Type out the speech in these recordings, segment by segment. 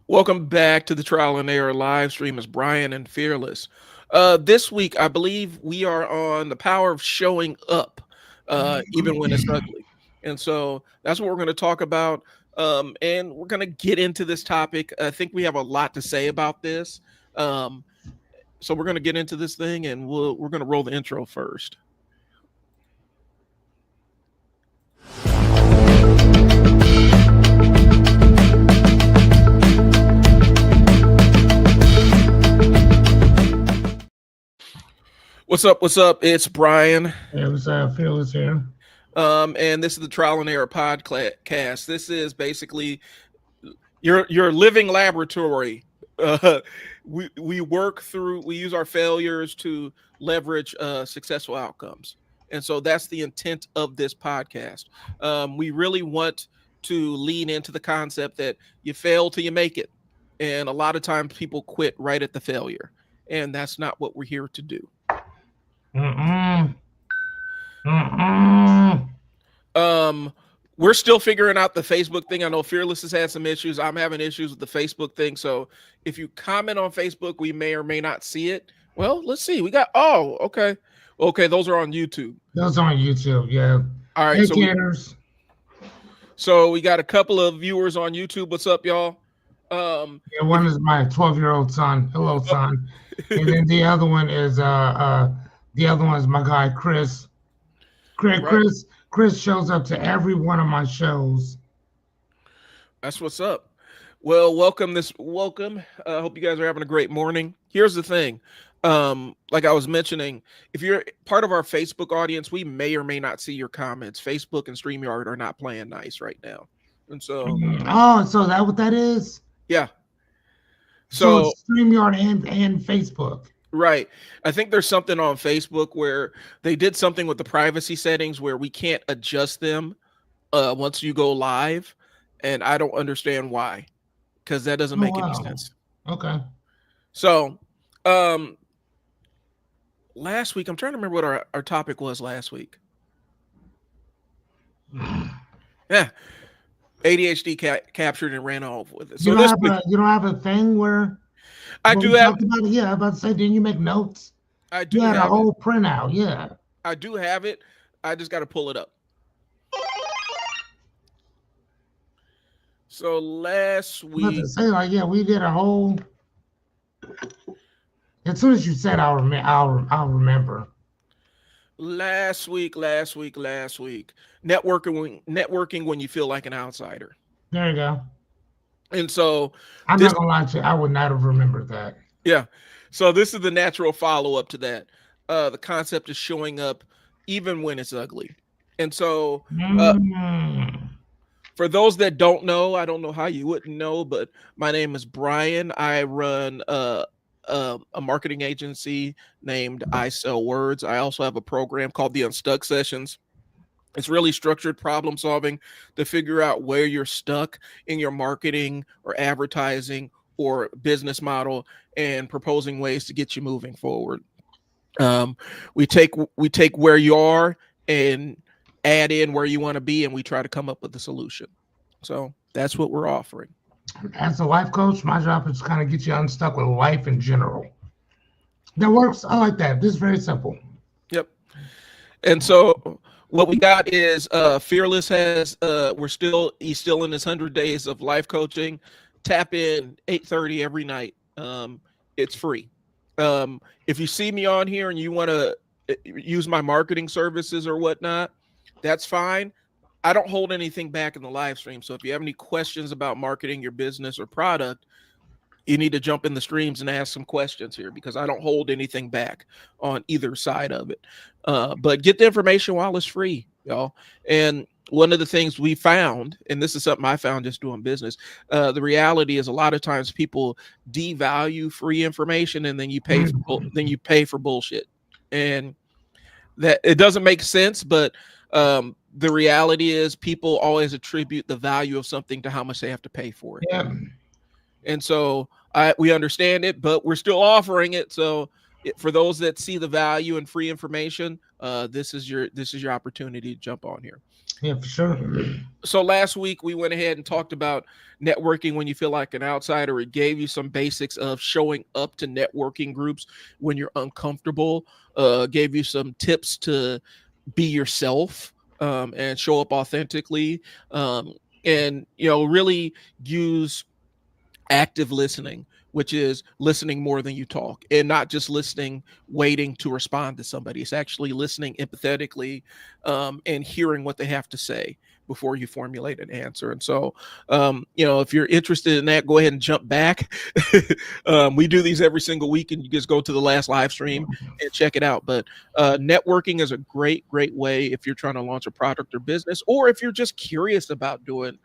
Welcome back to the Trial and Error live stream. It's Brian and Fearless. This week, I believe we are on the power of showing up, even when it's ugly. And so that's what we're going to talk about. And we're going to get into this topic. I think we have a lot to say about this. Um, so we're going to get into this thing, and we're going to roll the intro first. What's up? What's up? It's Brian. It was Fearless here. And this is the Trial and Error podcast. This is basically your living laboratory. Uh, we work through. We use our failures to leverage successful outcomes, and so that's the intent of this podcast. We really want to lean into the concept that you fail till you make it, and a lot of times people quit right at the failure, and that's not what we're here to do. Mm-mm. Mm-mm. Um, we're still figuring out the Facebook thing. I know Fearless has had some issues. I'm having issues with the Facebook thing. So if you comment on Facebook, we may or may not see it. Well, let's see. We got okay. Okay, those are on YouTube. Those on YouTube, yeah. All right, Hey, so kidders. we got a couple of viewers on YouTube. What's up, y'all? Yeah, one is my 12-year-old son. Hello, son. And then the other one is my guy Chris. Right. Chris shows up to every one of my shows. That's what's up. Well, welcome. I hope you guys are having a great morning. Here's the thing. Like I was mentioning, if you're part of our Facebook audience, we may or may not see your comments. Facebook and StreamYard are not playing nice right now. And so Oh, so that what that is? yeah. So So it's StreamYard and Facebook. right. I think there's something on Facebook where they did something with the privacy settings where we can't adjust them once you go live. And I don't understand why. Because that doesn't Oh make any wow. sense. Okay. So um last week, I'm trying to remember what our topic was last week. Yeah. ADHD captured and ran off with it. So this week, You don't have a thing where I when do we have talked about it, yeah, I was about to say, didn't you make notes? I You do had a have it. whole printout, yeah. I do have it. I just got to pull it up. So last I was about week, to say, like, yeah, we did a whole. As soon as you said, I'll remember. last week, networking when you feel like an outsider. There you go. And so I'm this, not gonna lie to you, I would not have remembered that. yeah. So this is the natural follow up to that. The concept is showing up even when it's ugly. And so Mm. for those that don't know, I don't know how you wouldn't know, but my name is Brian. I run a marketing agency named I Sell Words. I also have a program called the Unstuck Sessions. It's really structured problem solving to figure out where you're stuck in your marketing or advertising or business model and proposing ways to get you moving forward. Um, we take where you are and add in where you want to be, and we try to come up with a solution. So that's what we're offering. As a life coach, my job is to kind of get you unstuck with life in general. That works. I like that. This is very simple. Yep. And so what we got is Fearless has he's still in his 100 days of life coaching. Tap in 8:30 every night. It's free. If you see me on here and you want to use my marketing services or whatnot, that's fine. I don't hold anything back in the live stream. So if you have any questions about marketing your business or product, you need to jump in the streams and ask some questions here because I don't hold anything back on either side of it. But get the information while it's free, y'all. And one of the things we found, and this is something I found just doing business, the reality is a lot of times people devalue free information and then you pay for bullshit. And that it doesn't make sense, but the reality is people always attribute the value of something to how much they have to pay for it. Yeah. And so we understand it, but we're still offering it. So for those that see the value in free information, this is your opportunity to jump on here. Yeah, for sure. So last week we went ahead and talked about networking when you feel like an outsider. It gave you some basics of showing up to networking groups when you're uncomfortable. Gave you some tips to be yourself, and show up authentically, and really use active listening, which is listening more than you talk, and not just listening waiting to respond to somebody. It's actually listening empathetically, and hearing what they have to say before you formulate an answer. And so, if you're interested in that, go ahead and jump back. We do these every single week, and you just go to the last live stream and check it out. But networking is a great way if you're trying to launch a product or business, or if you're just curious about doing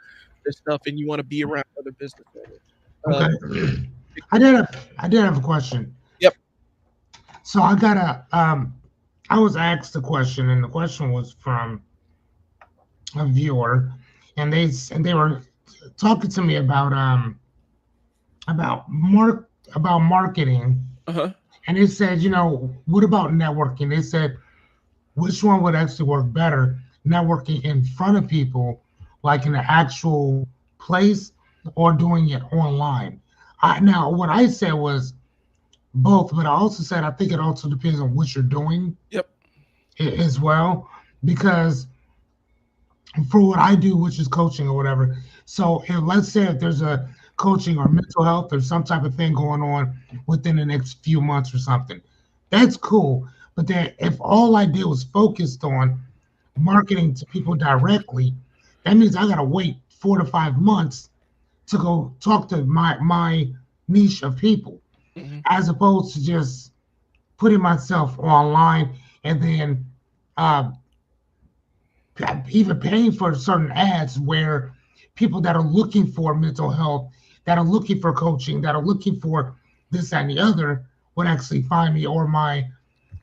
this stuff and you want to be around other business owners. Uh, Okay. I did have a question. yep. So I was asked a question, and the question was from a viewer, and they were talking to me about about marketing, Uh-huh. and they said, what about networking? They said which one would actually work better, networking in front of people, like in an actual place, or doing it online. Now, what I said was both, but I also said I think it also depends on what you're doing Yep. as well, because for what I do, which is coaching or whatever. So let's say if there's a coaching or mental health or some type of thing going on within the next few months or something, that's cool. But then if all I did was focused on marketing to people directly, that means I gotta wait 4 to 5 months to go talk to my niche of people, Hmm. as opposed to just putting myself online and then uh, even paying for certain ads where people that are looking for mental health, that are looking for coaching, that are looking for this and the other would actually find me, or my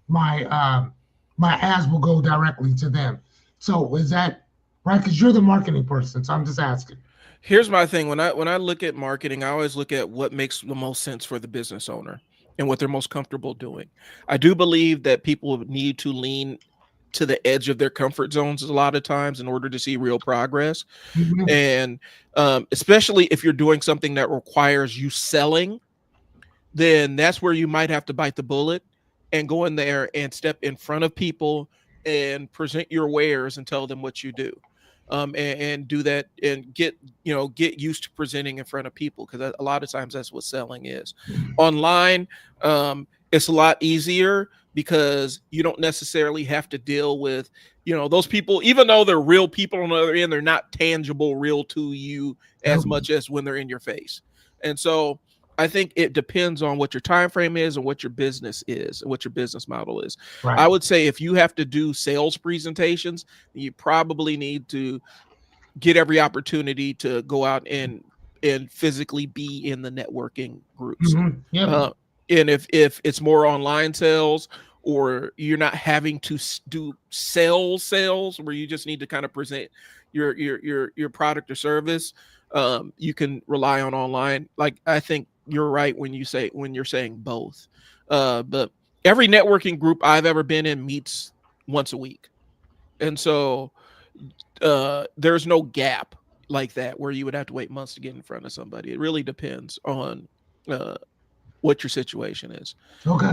my ads will go directly to them. So is that right? Because you're the marketing person, so I'm just asking. Here's my thing. When I look at marketing, I always look at what makes the most sense for the business owner and what they're most comfortable doing. I do believe that people need to lean to the edge of their comfort zones a lot of times in order to see real progress. Mhm. And especially if you're doing something that requires you selling, then that's where you might have to bite the bullet and go in there and step in front of people and present your wares and tell them what you do. And do that and get used to presenting in front of people, because a lot of times that's what selling is. Online, it's a lot easier because you don't necessarily have to deal with those people. Even though they're real people on the other end, they're not tangible real to you as much as when they're in your face. And so I think it depends on what your time frame is and what your business is and what your business model is. I Right. would say if you have to do sales presentations, you probably need to get every opportunity to go out and physically be in the networking groups. Yep. Uh, and if it's more online sales, or you're not having to do sales where you just need to kind of present your product or service, you can rely on online. Like, I think you're right when you're saying both. But every networking group I've ever been in meets once a week, and so there's no gap like that where you would have to wait months to get in front of somebody. It really depends on uh, what your situation is. Okay.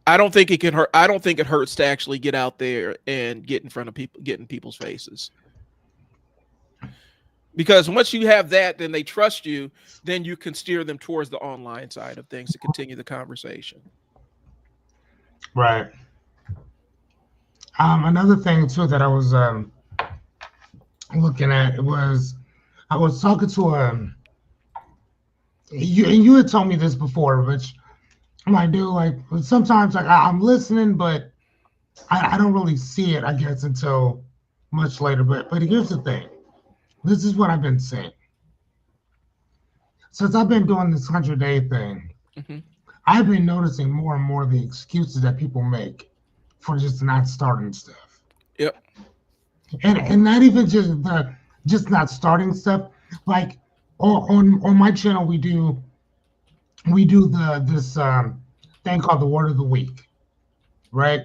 I don't think it can hurt. I don't think it hurts to actually get out there and get in front of people, get in people's faces. Because once you have that, then they trust you. Then you can steer them towards the online side of things to continue the conversation. Right. Another thing too that I was looking at was I was talking to you, and you had told me this before, which I'm like, dude, like sometimes like I'm listening, but I don't really see it, I guess, until much later. But here's the thing. This is what I've been saying. Since I've been doing this 100-day thing, Hmm. I've been noticing more and more the excuses that people make for just not starting stuff. Yep. And not even just not starting stuff. Like on my channel we do this thing called the word of the week, right?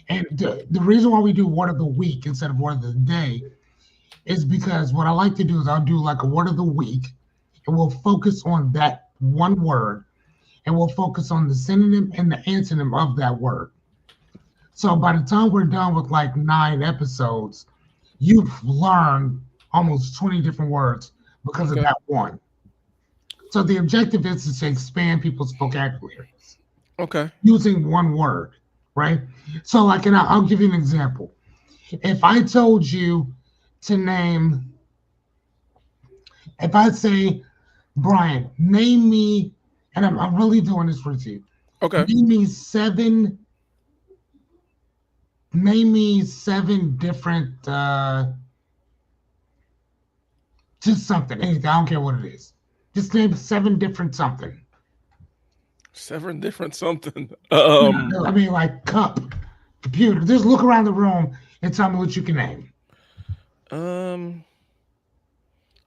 And the reason why we do word of the week instead of word of the day is because what I like to do is I'll do like a word of the week, and we'll focus on that one word, and we'll focus on the synonym and the antonym of that word. So by the time we're done with like 9 episodes, you've learned almost 20 different words because of Okay. that one. So the objective is to expand people's vocabularies Okay. using one word, right? So like, and I'll give you an example. If I told you to name, if I say, Brian, name me, and I'm really doing this for you. Okay. Name me seven. Name me seven different. Just something. Anything. I don't care what it is. Just name seven different something. Seven different something. I mean, like cup, computer. Just look around the room and tell me what you can name. Um.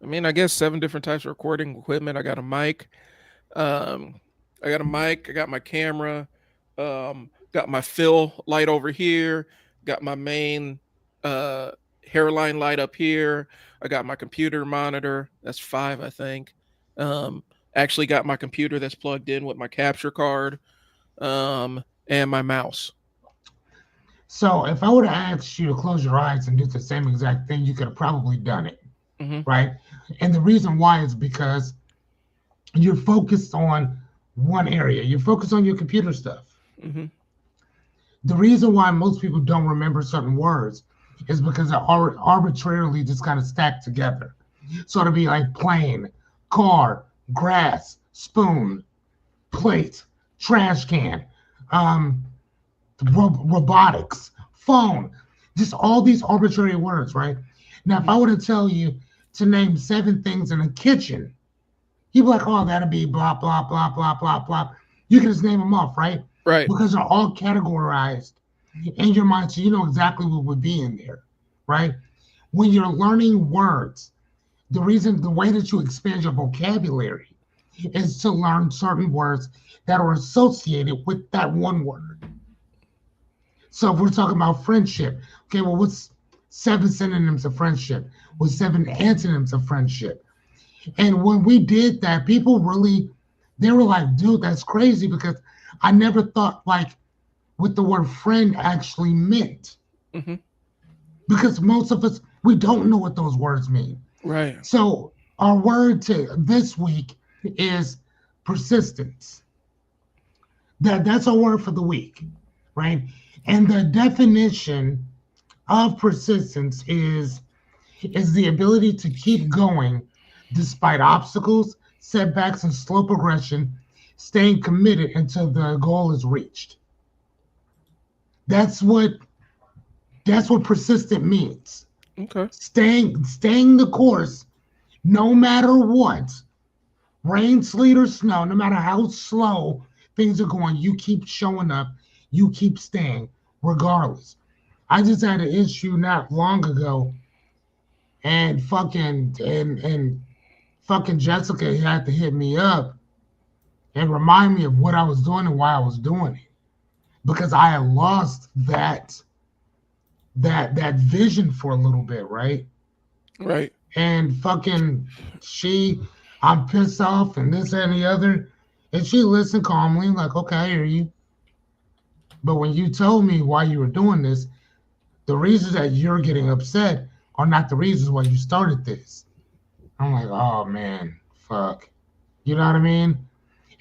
I mean, I guess seven different types of recording equipment. I got a mic. Um. I got a mic. I got my camera. Got my fill light over here. Got my main uh hairline light up here. I got my computer monitor. That's five, I think. Um. Actually, got my computer that's plugged in with my capture card. And my mouse. So if I would have asked you to close your eyes and do the same exact thing, you could have probably done it, Mm-hmm. right? And the reason why is because you're focused on one area. You're focused on your computer stuff. Mm-hmm. The reason why most people don't remember certain words is because they're arbitrarily just kind of stacked together. So it'll be like plane, car, grass, spoon, plate, trash can, um, robotics, phone, just all these arbitrary words, right? Now, if Mm-hmm. I were to tell you to name seven things in a kitchen, you'd be like, oh, that'll be blah, blah, blah, blah, blah, blah. You can just name them off, right? Right. Because they're all categorized in your mind, so you know exactly what would be in there, right? When you're learning words, the way that you expand your vocabulary is to learn certain words that are associated with that one word. So if we're talking about friendship, okay, well, what's seven synonyms of friendship? What's seven antonyms of friendship? And when we did that, people really, they were like, dude, that's crazy because I never thought like what the word friend actually meant. Mm-hmm. Because most of us, we don't know what those words mean. Right. So our word to this week is persistence. That's our word for the week, right? And the definition of persistence is the ability to keep going despite obstacles, setbacks, and slow progression, staying committed until the goal is reached. That's what that's what persistent means. Okay. Staying the course no matter what, rain, sleet, or snow, no matter how slow things are going, you keep showing up, you keep staying, regardless. I just had an issue not long ago, and fucking Jessica had to hit me up and remind me of what I was doing and why I was doing it. Because I had lost that vision for a little bit, right? Right. And fucking she, I'm pissed off and this and the other. And she listened calmly, like, okay, I hear you. But when you told me why you were doing this, the reasons that you're getting upset are not the reasons why you started this. I'm like, oh man, fuck. You know what I mean?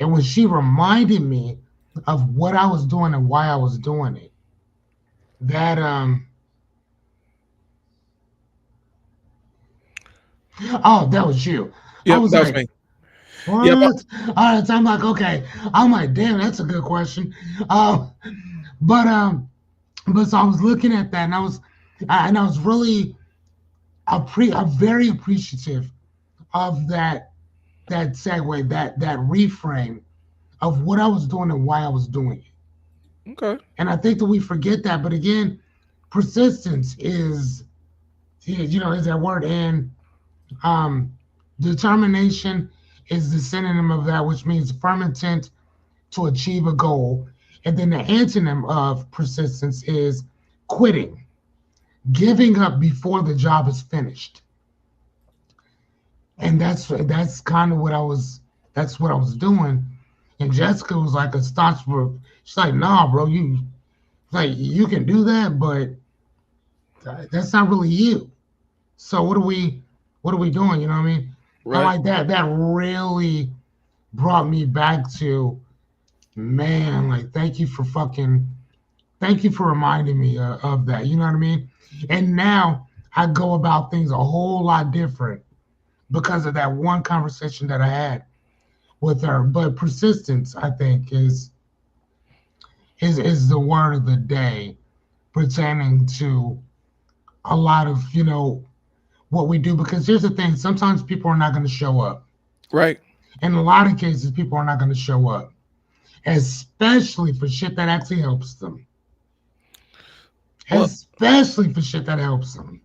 And when she reminded me of what I was doing and why I was doing it, that oh, that was you. I Yep. was That was like, me. Yep. what? All right, so I'm like, okay. I'm like, damn, that's a good question. Um, but so I was looking at that, and I was really I'm very appreciative of that segue, that reframe of what I was doing and why I was doing it. Okay. And I think that we forget that. But again, persistence is that word, and um, determination is the synonym of that, which means firm intent to achieve a goal. And then the antonym of persistence is quitting, giving up before the job is finished. And that's kind of what I was. That's what I was doing. And Jessica was like a staunch. She's like, "Nah, bro, you can do that, but that's not really you. So what are we doing? You know what I mean?" And Right. like that really brought me back to, man, like thank you for reminding me of that. You know what I mean? And now I go about things a whole lot different because of that one conversation that I had with her. But persistence, I think, is the word of the day pertaining to a lot of what we do. Because here's the thing: sometimes people are not going to show up. Right. In a lot of cases, people are not going to show up, especially for shit that actually helps them. Well, Especially for shit that helps them.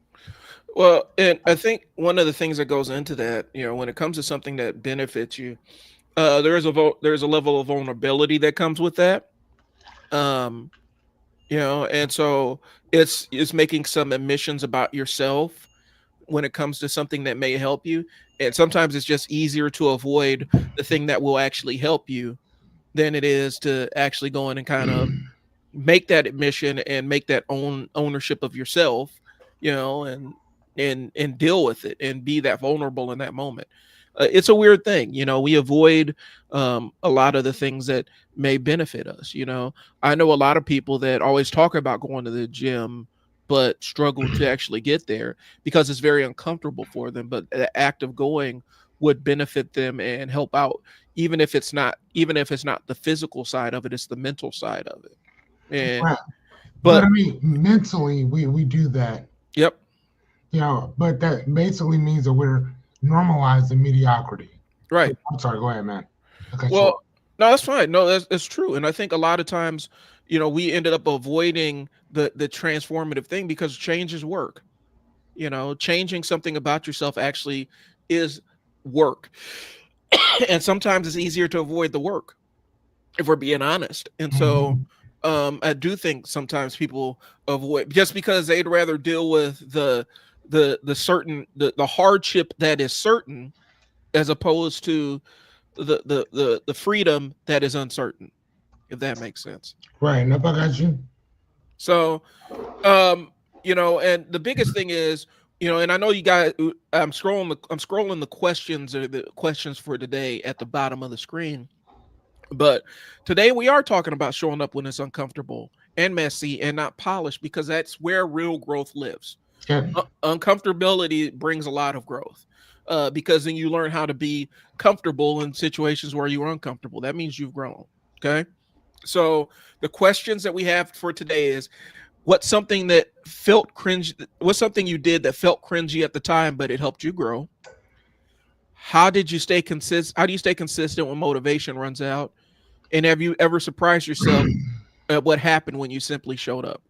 and I think one of the things that goes into that, when it comes to something that benefits you, there's a level of vulnerability that comes with that. Um, and so it's making some admissions about yourself when it comes to something that may help you. And sometimes it's just easier to avoid the thing that will actually help you than it is to actually go in and kind of make that admission and make that ownership of yourself, and deal with it and be that vulnerable in that moment. It's a weird thing, we avoid a lot of the things that may benefit us. I know a lot of people that always talk about going to the gym but struggle to actually get there because it's very uncomfortable for them, but the act of going would benefit them and help out, even if it's not the physical side of it, it's the mental side of it. And Right. But but I mean, mentally, we do that, yep. but that basically means that we're normalizing mediocrity. Right. I'm sorry, go ahead, man. I cut you Well, off. no, that's fine. No, that's true. And I think a lot of times, we ended up avoiding the transformative thing because change is work. Changing something about yourself actually is work. And sometimes it's easier to avoid the work, if we're being honest. And so Hmm. I do think sometimes people avoid just because they'd rather deal with the hardship that is certain, as opposed to the freedom that is uncertain, if that makes sense. Right. Nope, I got you. So, and the biggest thing is, and I know you guys, I'm scrolling the questions, or the questions for today at the bottom of the screen. But today we are talking about showing up when it's uncomfortable and messy and not polished, because that's where real growth lives. Yeah. Uncomfortability brings a lot of growth, because then you learn how to be comfortable in situations where you are uncomfortable. That means you've grown. Okay. So the questions that we have for today is, what's something that felt cringe? What's something you did that felt cringy at the time, but it helped you grow? How do you stay consistent when motivation runs out? And have you ever surprised yourself at what happened when you simply showed up?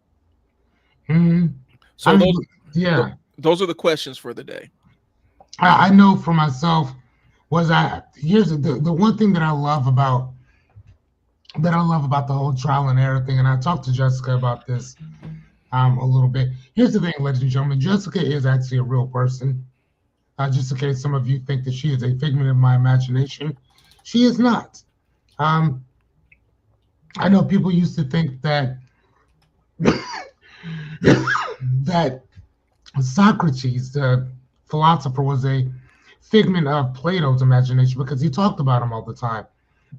Hmm. I So mean, tho- yeah. those are the questions for the day. I know for myself was I here's the one thing that I love about the whole trial and error thing, and I talked to Jessica about this a little bit. Here's the thing, ladies and gentlemen, Jessica is actually a real person. Just in case some of you think that she is a figment of my imagination, she is not. Um, I know people used to think that that Socrates, the philosopher, was a figment of Plato's imagination because he talked about him all the time.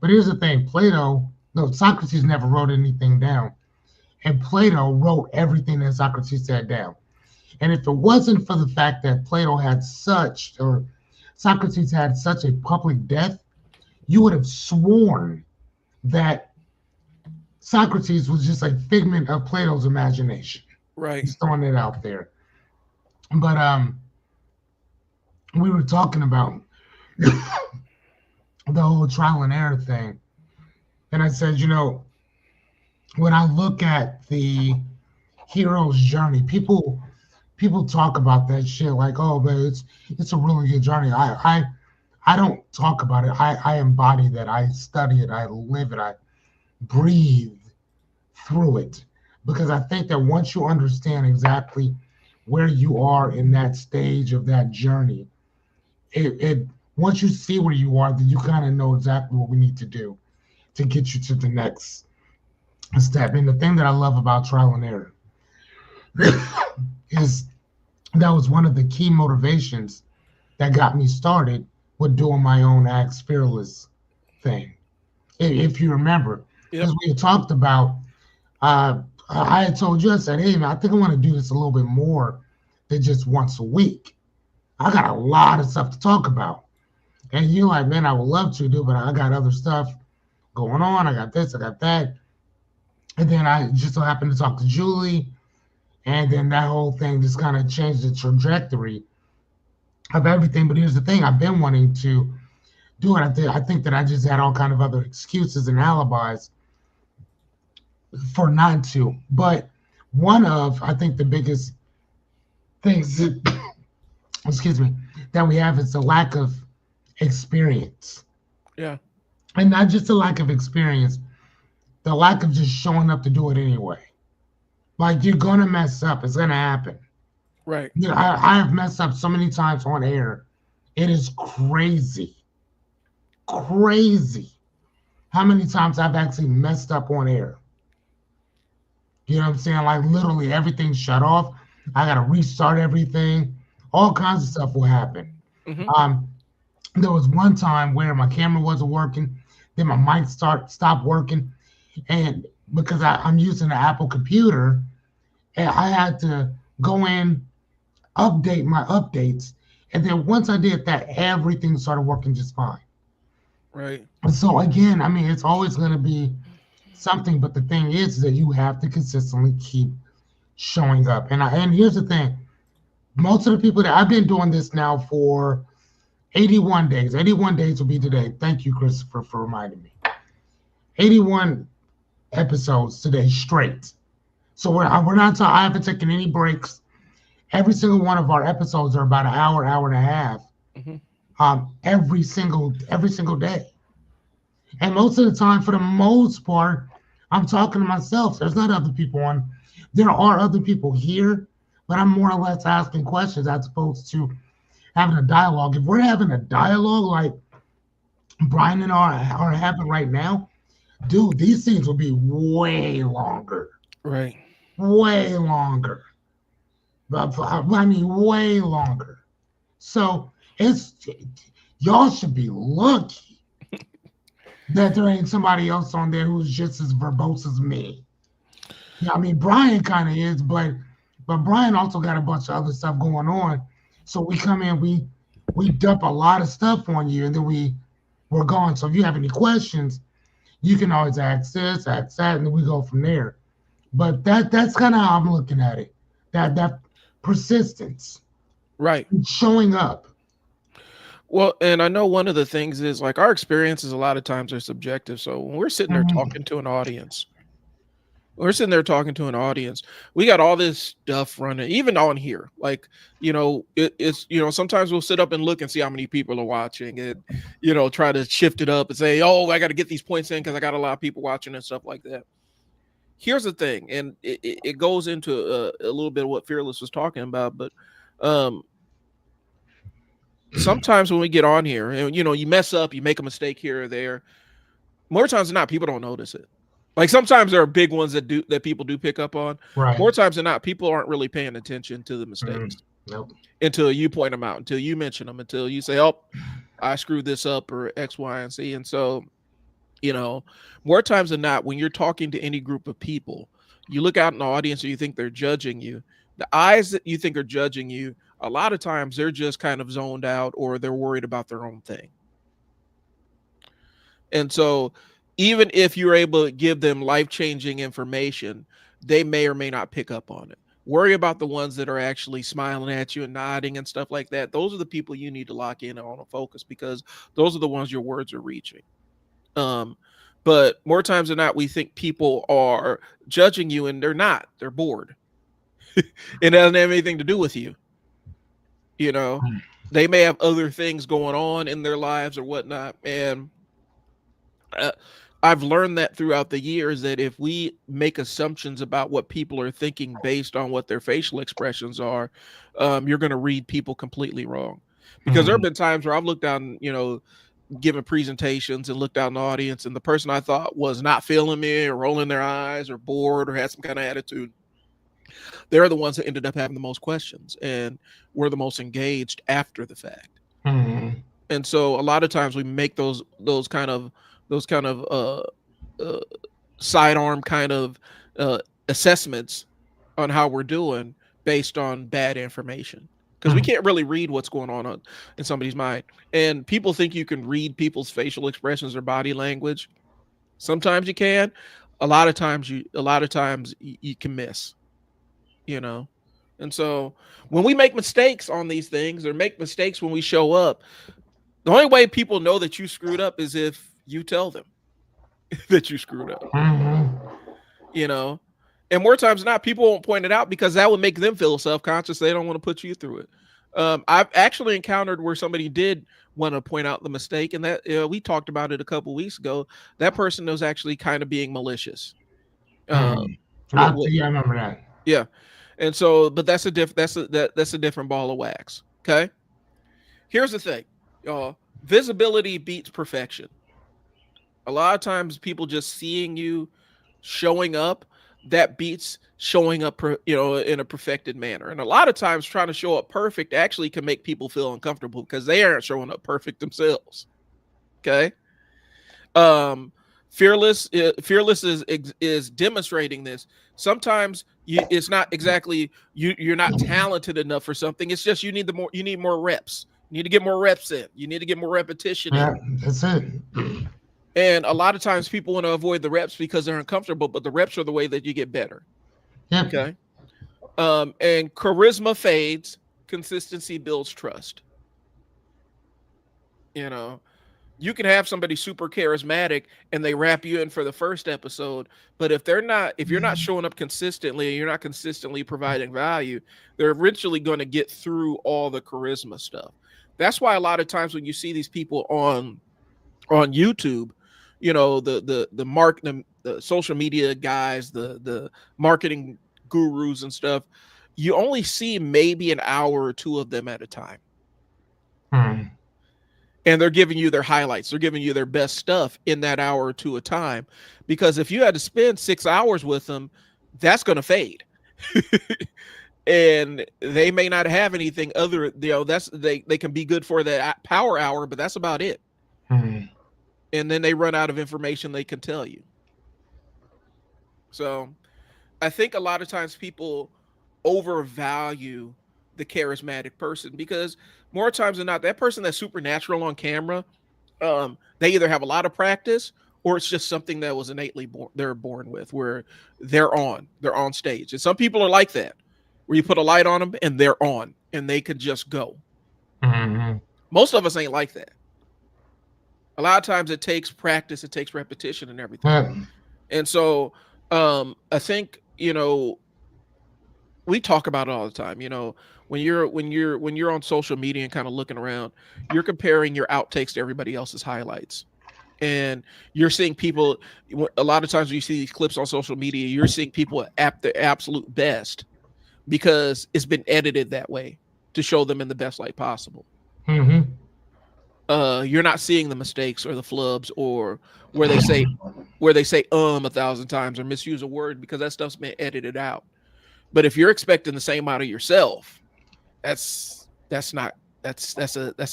But here's the thing: no, Socrates never wrote anything down, and Plato wrote everything that Socrates said down. And if it wasn't for the fact that Socrates had such a public death, you would have sworn that Socrates was just a figment of Plato's imagination. Right. Just throwing it out there. But we were talking about the whole trial and error thing, and I said, when I look at the hero's journey, people talk about that shit like, oh, but it's a really good journey. I don't talk about it. I embody that. I study it. I live it. I breathe through it because I think that once you understand exactly where you are in that stage of that journey, it once you see where you are, then you kind of know exactly what we need to do to get you to the next step. And the thing that I love about trial and error is that was one of the key motivations that got me started with doing my own Acts Fearless thing. If you remember, because Yep. we had talked about, I had told you, I said, hey, man, I think I want to do this a little bit more than just once a week. I got a lot of stuff to talk about. And you're like, man, I would love to do, but I got other stuff going on. I got this, I got that. And then I just so happened to talk to Julie. And then that whole thing just kind of changed the trajectory of everything. But here's the thing, I've been wanting to do it. I think that I just had all kind of other excuses and alibis for not to. But one of, I think, the biggest things that, excuse me, that we have is the lack of experience. Yeah. And not just a lack of experience, the lack of just showing up to do it anyway. Like you're gonna mess up. It's gonna happen. Right. You know, I have messed up so many times on air. It is crazy. Crazy. How many times I've actually messed up on air. You know what I'm saying? Like literally everything shut off. I gotta restart everything. All kinds of stuff will happen. Hmm. Um, there was one time where my camera wasn't working, then my mic stopped working, and because I'm using an Apple computer, and I had to go in, update my updates, and then once I did that, everything started working just fine. Right. And so again, I mean, it's always going to be something, but the thing is that you have to consistently keep showing up. And here's the thing: most of the people that I've been doing this now for 81 days. 81 days will be today. Thank you, Christopher, for reminding me. 81 episodes today straight. So we're not talking. I haven't taken any breaks. Every single one of our episodes are about an hour, hour and a half. Hmm. Every single day. And most of the time, for the most part, I'm talking to myself. There's not other people on. There are other people here, but I'm more or less asking questions as opposed to having a dialogue. If we're having a dialogue like Brian and I are having right now, dude, these things will be way longer, Right. way longer. I mean, way longer. So it's y'all should be lucky that there ain't somebody else on there who's just as verbose as me. Yeah, I mean, Brian kind of is, but Brian also got a bunch of other stuff going on. So we come in, we dump a lot of stuff on you, and then we're gone. So if you have any questions, you can always ask this, ask that, and then we go from there. But that's kind of how I'm looking at it. That persistence, Right. showing up. Well, and I know one of the things is like our experiences a lot of times are subjective. So when we're sitting there Mhm. talking to an audience, we're sitting there talking to an audience, we got all this stuff running, even on here. Like, it's, sometimes we'll sit up and look and see how many people are watching and, try to shift it up and say, oh, I got to get these points in because I got a lot of people watching and stuff like that. Here's the thing, and it goes into a little bit of what Fearless was talking about, but um, sometimes when we get on here and you mess up, you make a mistake here or there, more times than not people don't notice it. Like sometimes there are big ones that people do pick up on. Right. More times than not people aren't really paying attention to the Mm. mistakes Nope. until you point them out, until you mention them, until you say, oh, I screwed this up or X, Y, and Z. And so you know more times than not when you're talking to any group of people, you look out in the audience and you think they're judging you. The eyes that you think are judging you, a lot of times they're just kind of zoned out or they're worried about their own thing. And so, even if you're able to give them life changing information, they may or may not pick up on it. Worry about the ones that are actually smiling at you and nodding and stuff like that. Those are the people you need to lock in on and focus because those are the ones your words are reaching. Um, but more times than not, we think people are judging you and they're not. They're bored. It doesn't have anything to do with you. You know, they may have other things going on in their lives or whatnot. And uh, I've learned that throughout the years that if we make assumptions about what people are thinking based on what their facial expressions are, you're going to read people completely wrong. Because there have been times where I've looked down, giving presentations and looked out in the audience, and the person I thought was not feeling me or rolling their eyes or bored or had some kind of attitude, they're the ones that ended up having the most questions and were the most engaged after the fact. And so a lot of times we make those kind of sidearm kind of assessments on how we're doing based on bad information, because we can't really read what's going on in somebody's mind. And people think you can read people's facial expressions or body language. Sometimes you can. A lot of times you can miss, you know. And so when we make mistakes on these things or make mistakes when we show up, the only way people know that you screwed up is if you tell them that you screwed up, you know. And more times than not, people won't point it out because that would make them feel self-conscious. They don't want to put you through it. I've actually encountered where somebody did want to point out the mistake, and that we talked about it a couple weeks ago. That person was actually kind of being malicious. Yeah, I remember that. Yeah, and so, but that's a different ball of wax. Okay, here's the thing, visibility beats perfection. A lot of times, people just seeing you showing up, that beats showing up in a perfected manner. And a lot of times trying to show up perfect actually can make people feel uncomfortable because they aren't showing up perfect themselves. Okay. Fearless is demonstrating this. Sometimes it's not exactly you're not talented enough for something. It's just you need more reps. You need to get more reps in. You need to get more repetition in. That's it. And a lot of times people want to avoid the reps because they're uncomfortable, but the reps are the way that you get better. Yep. Okay. And charisma fades, consistency builds trust. You know, you can have somebody super charismatic and they wrap you in for the first episode, but if you're not showing up consistently and you're not consistently providing value, they're eventually going to get through all the charisma stuff. That's why a lot of times when you see these people on YouTube, the social media guys, the marketing gurus and stuff, you only see maybe an hour or two of them at a time. And they're giving you their highlights. They're giving you their best stuff in that hour or two a time. Because if you had to spend 6 hours with them, that's going to fade. And they may not have anything other, they can be good for that power hour, but that's about it. And then they run out of information they can tell you. So I think a lot of times people overvalue the charismatic person because more times than not, that person that's supernatural on camera, they either have a lot of practice or it's just something that was innately they're born with, where they're on stage. And some people are like that, where you put a light on them and they're on and they could just go. Most of us ain't like that. A lot of times it takes practice, it takes repetition and everything. And so I think, we talk about it all the time. When you're on social media and kind of looking around, you're comparing your outtakes to everybody else's highlights. And you're seeing people, a lot of times when you see these clips on social media, you're seeing people at their absolute best because it's been edited that way to show them in the best light possible. You're not seeing the mistakes or the flubs or where they say 1,000 times or misuse a word because that stuff's been edited out. But if you're expecting the same out of yourself, that's a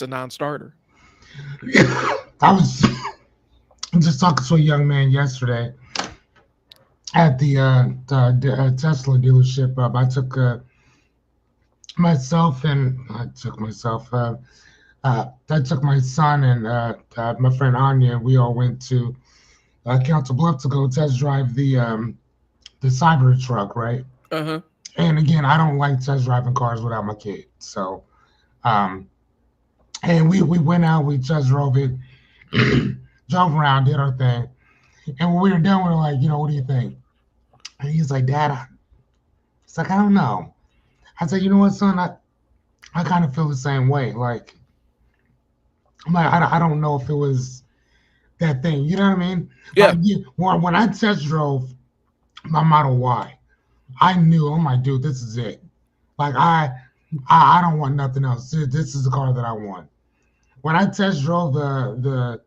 non-starter. I was just talking to a young man yesterday at the Tesla dealership. I took myself. I took my son and my friend Anya, and we all went to Council Bluff to go test drive the Cyber truck, right? And again, I don't like test driving cars without my kid. So, and we went out, we test drove it, drove around, did our thing. And when we were done, we were like, what do you think? And he's like, Dad, it's like, I don't know. I said, you know what, son, I kind of feel the same way. Like, I'm like, I don't know if it was that thing. You know what I mean? Yeah. Like, when I test drove my Model Y, I knew, oh my dude, this is it. Like I don't want nothing else. This is the car that I want. When I test drove the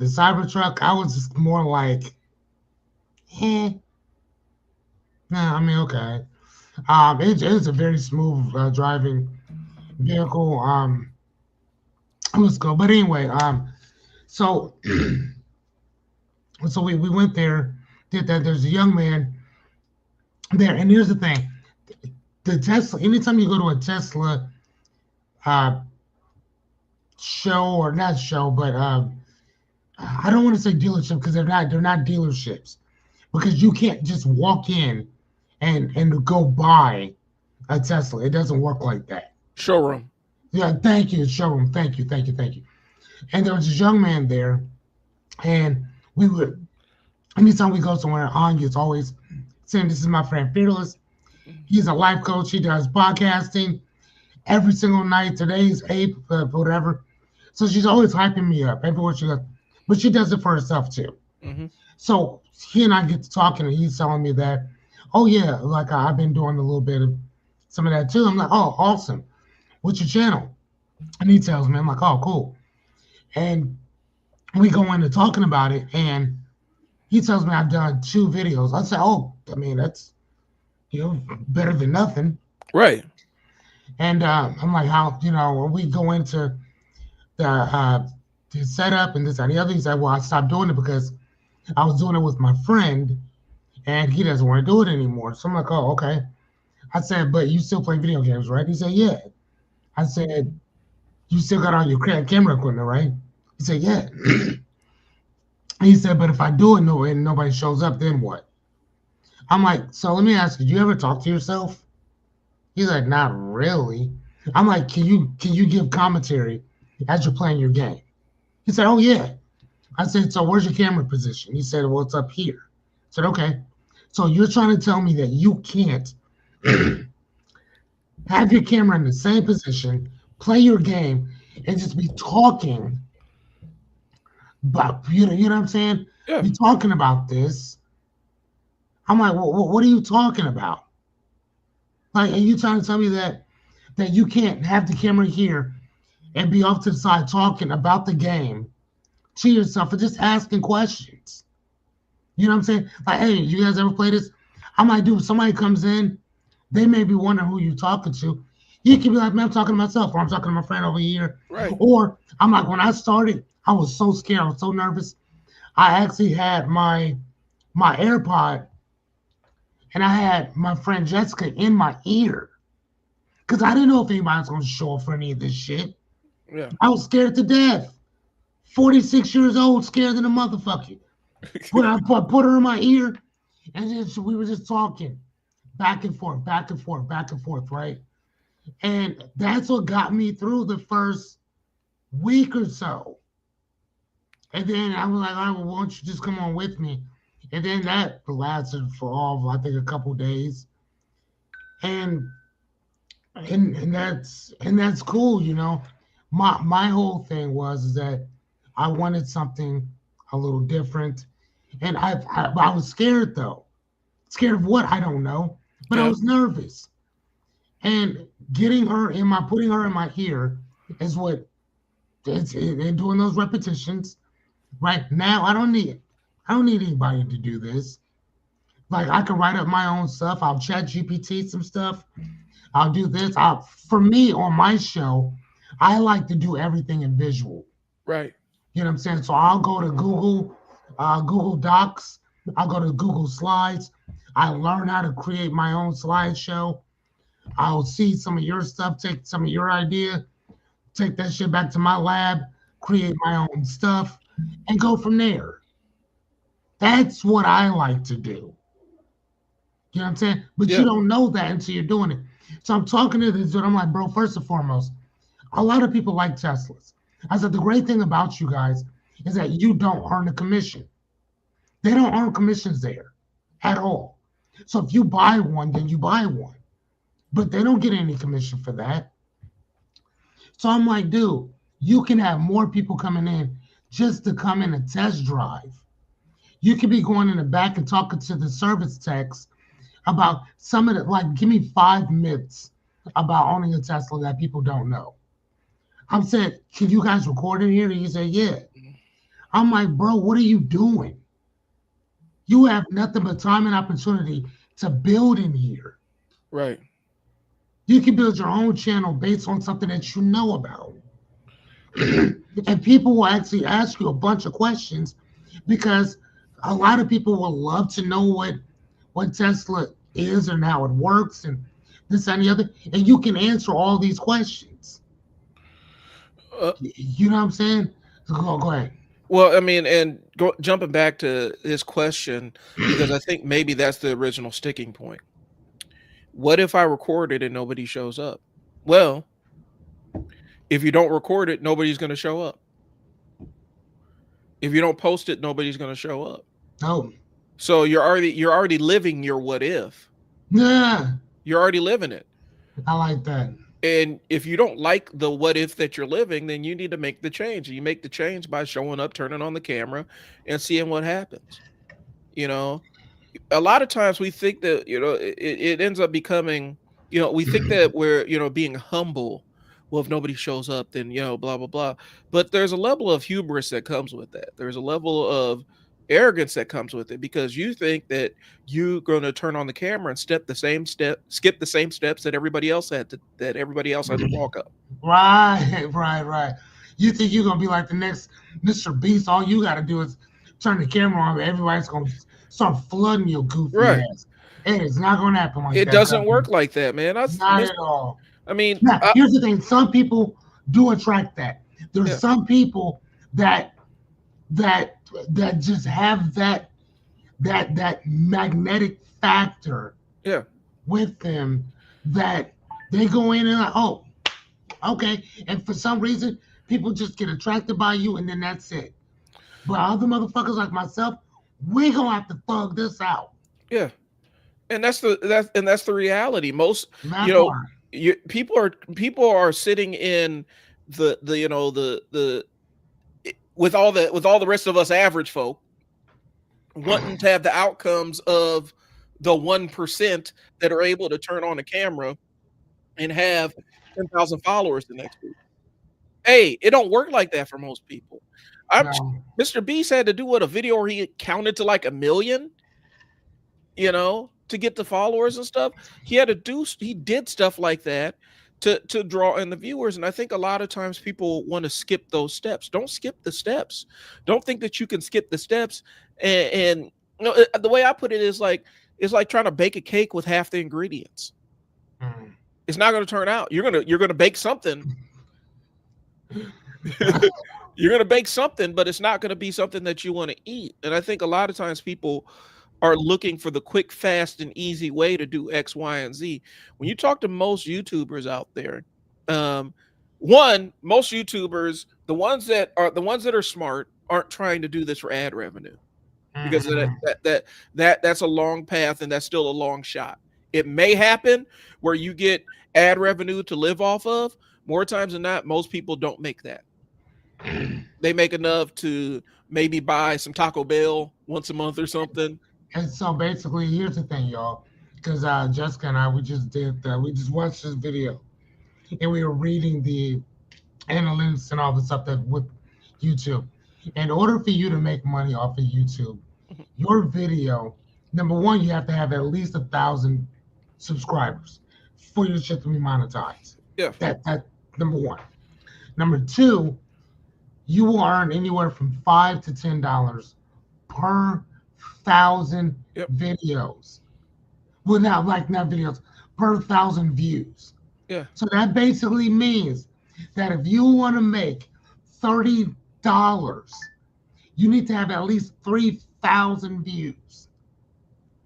Cybertruck, I was just more like, eh, nah, I mean, okay. It's a very smooth driving vehicle. Let's go. But anyway, so so we went there, did that. There's a young man there, and here's the thing: the Tesla. Anytime you go to a Tesla uh, show or not show, but I don't want to say dealership because they're not dealerships because you can't just walk in and go buy a Tesla. It doesn't work like that. Showroom. Yeah, thank you, showroom. Thank you, thank you, thank you. And there was this young man there, and we would anytime we go somewhere, Anya's always saying, "This is my friend Fearless. He's a life coach. He does podcasting every single night. Today's eighth, whatever." So she's always hyping me up everywhere she goes, but she does it for herself too. Mm-hmm. So he and I get to talking, and he's telling me that, "Oh yeah, like I've been doing a little bit of some of that too." I'm like, "Oh, awesome. What's your channel?" And he tells me, I'm like, "Oh, cool." And we go into talking about it, and he tells me I've done 2 videos. I say, "Oh, I mean that's better than nothing." Right. And I'm like, "How when we go into the setup and this and the other?" He said, "Well, I stopped doing it because I was doing it with my friend, and he doesn't want to do it anymore." So I'm like, "Oh, okay." I said, "But you still play video games, right?" He said, "Yeah." I said, "You still got all your camera equipment, right?" He said, "Yeah." He said, "But if I do it and nobody shows up, then what?" I'm like, "So let me ask you, do you ever talk to yourself?" He's like, "Not really." I'm like, "Can you give commentary as you're playing your game?" He said, "Oh yeah." I said, "So where's your camera position?" He said, "Well, it's up here." I said, "Okay." So you're trying to tell me that you can't have your camera in the same position, play your game, and just be talking about you know what I'm saying? Yeah. Be talking about this. I'm like, well, what are you talking about? Like, are you trying to tell me that you can't have the camera here and be off to the side talking about the game to yourself and just asking questions? You know what I'm saying? Like, hey, you guys ever play this? I'm like, dude, somebody comes in, they may be wondering who you're talking to. You can be like, "Man, I'm talking to myself," or "I'm talking to my friend over here." Right. Or I'm like, when I started, I was so scared, I was so nervous. I actually had my AirPod and I had my friend Jessica in my ear because I didn't know if anybody was gonna show up for any of this shit. Yeah. I was scared to death. 46 years old, scared than a motherfucker. Put her in my ear, and then we were just talking back and forth, back and forth, back and forth, right? And that's what got me through the first week or so. And then I was like, "All right, well, why don't you just come on with me?" And then that lasted for all of, I think, a couple days. And and that's cool, you know. My whole thing was is that I wanted something a little different. And I was scared though. Scared of what? I don't know. But I Yeah. was nervous. And putting her in my ear is what and doing those repetitions. Right now, I don't need anybody to do this. Like I can write up my own stuff. I'll chat GPT some stuff. I'll do this. For me on my show, I like to do everything in visual. Right. You know what I'm saying? So I'll go to Google Docs. I'll go to Google Slides. I learn how to create my own slideshow. I'll see some of your stuff, take some of your idea, take that shit back to my lab, create my own stuff, and go from there. That's what I like to do. You know what I'm saying? But you Yeah. don't know that until you're doing it. So I'm talking to this dude. I'm like, "Bro, first and foremost, a lot of people like Teslas." I said, "The great thing about you guys is that you don't earn a commission. They don't earn commissions there at all. So if you buy one, then you buy one. But they don't get any commission for that." So I'm like, "Dude, you can have more people coming in just to come in and test drive. You could be going in the back and talking to the service techs about some of the, like, give me 5 myths about owning a Tesla that people don't know. I'm saying, can you guys record in here? And you say, yeah. I'm like, bro, what are you doing? You have nothing but time and opportunity to build in here. Right. You can build your own channel based on something that you know about. And people will actually ask you a bunch of questions because a lot of people will love to know what Tesla is and how it works and this and the other. And you can answer all these questions. Uh, You know what I'm saying? So go ahead. well, I mean, and jumping back to this question, because I think maybe that's the original sticking point. What if I record it and nobody shows up? Well, if you don't record it, nobody's going to show up. If you don't post it, nobody's going to show up. Oh, So you're already living your what if. yeah, You're already living it. I like that. And if you don't like the what if that you're living, then you need to make the change. You make the change by showing up, turning on the camera, and seeing what happens. You know, a lot of times we think that it ends up becoming, we think that we're being humble. Well, if nobody shows up, then blah blah blah. But there's a level of hubris that comes with that. There's a level of arrogance that comes with it, because you think that you're going to turn on the camera and skip the same steps that everybody else had to walk up. Right. You think you're gonna be like the next Mr. Beast? All you gotta do is turn the camera on, and everybody's gonna start flooding your goofy Right. ass. Hey, it's not gonna happen like It that. doesn't work like that, man. Not at all. I mean, Now, here's the thing: some people do attract that. There's yeah, some people that that just have that magnetic factor yeah. with them that they go in and like, oh, okay, and for some reason people just get attracted by you, and then that's it. But other motherfuckers like myself, we gonna have to thug this out. Yeah. And that's the reality. Most, That you know, part. people are sitting in the with all the rest of us average folk wanting to have the outcomes of the 1% that are able to turn on a camera and have 10,000 followers the next week. Hey, it don't work like that for most people. I'm No. Mr. Beast had to do what, a video where he counted to like 1 million, to get the followers and stuff. He did stuff like that to draw in the viewers. And I think a lot of times people want to skip those steps. Don't skip the steps. Don't think that you can skip the steps. And the way I put it is like, it's like trying to bake a cake with half the ingredients. Mm. It's not going to turn out. You're gonna bake something. You're going to bake something, but it's not going to be something that you want to eat. And I think a lot of times people are looking for the quick, fast, and easy way to do X, Y, and Z. When you talk to most YouTubers out there, most YouTubers, the ones that are smart, aren't trying to do this for ad revenue, because Mhm. that's a long path, and that's still a long shot. It may happen where you get ad revenue to live off of. More times than not, most people don't make that. They make enough to maybe buy some Taco Bell once a month or something. And so basically, here's the thing, y'all, because Jessica and I, we just watched this video, and we were reading the analytics and all the stuff that with YouTube. In order for you to make money off of YouTube, your video, number one, you have to have at least 1,000 subscribers for your shit to be monetized. Yeah. That number one. Number two, you will earn anywhere from $5 to $10 per 1,000 Yep. videos. Well, not videos, per 1,000 views. Yeah. So that basically means that if you want to make $30, you need to have at least 3,000 views.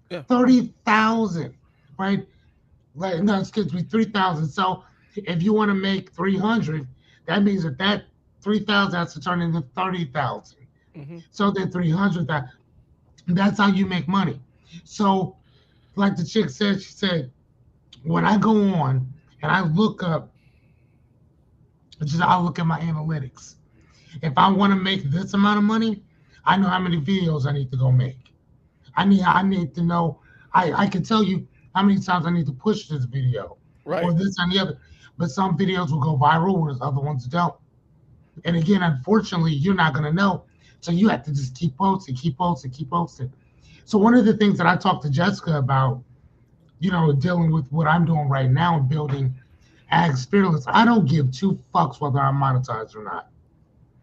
Yeah. 30,000, right? Like, no, excuse me, 3,000. So if you want to make 300, that means that 3,000 has to turn into 30,000. Mm-hmm. So then 300, that's how you make money. So, like the chick said, she said, when I go on and I look up, I'll look at my analytics. If I want to make this amount of money, I know how many videos I need to go make. I need to know. I can tell you how many times I need to push this video. Right. or this and the other. But some videos will go viral, whereas other ones don't. And again, unfortunately, you're not going to know. So you have to just keep posting, keep posting, keep posting. So one of the things that I talked to Jessica about, dealing with what I'm doing right now and building Ags Fearless, I don't give two fucks whether I'm monetized or not.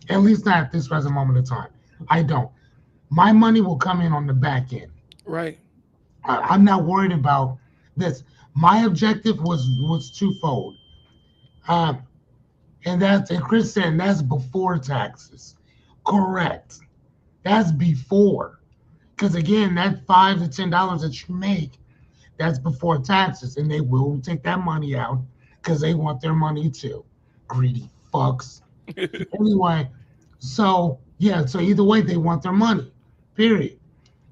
At least not at this present moment of time. I don't. My money will come in on the back end. Right. I'm not worried about this. My objective was twofold. Um, and Chris said that's before taxes. Correct. That's before. Because again, that $5 to $10 that you make, that's before taxes. And they will take that money out because they want their money too. Greedy fucks. Anyway, so yeah, so either way, they want their money. Period.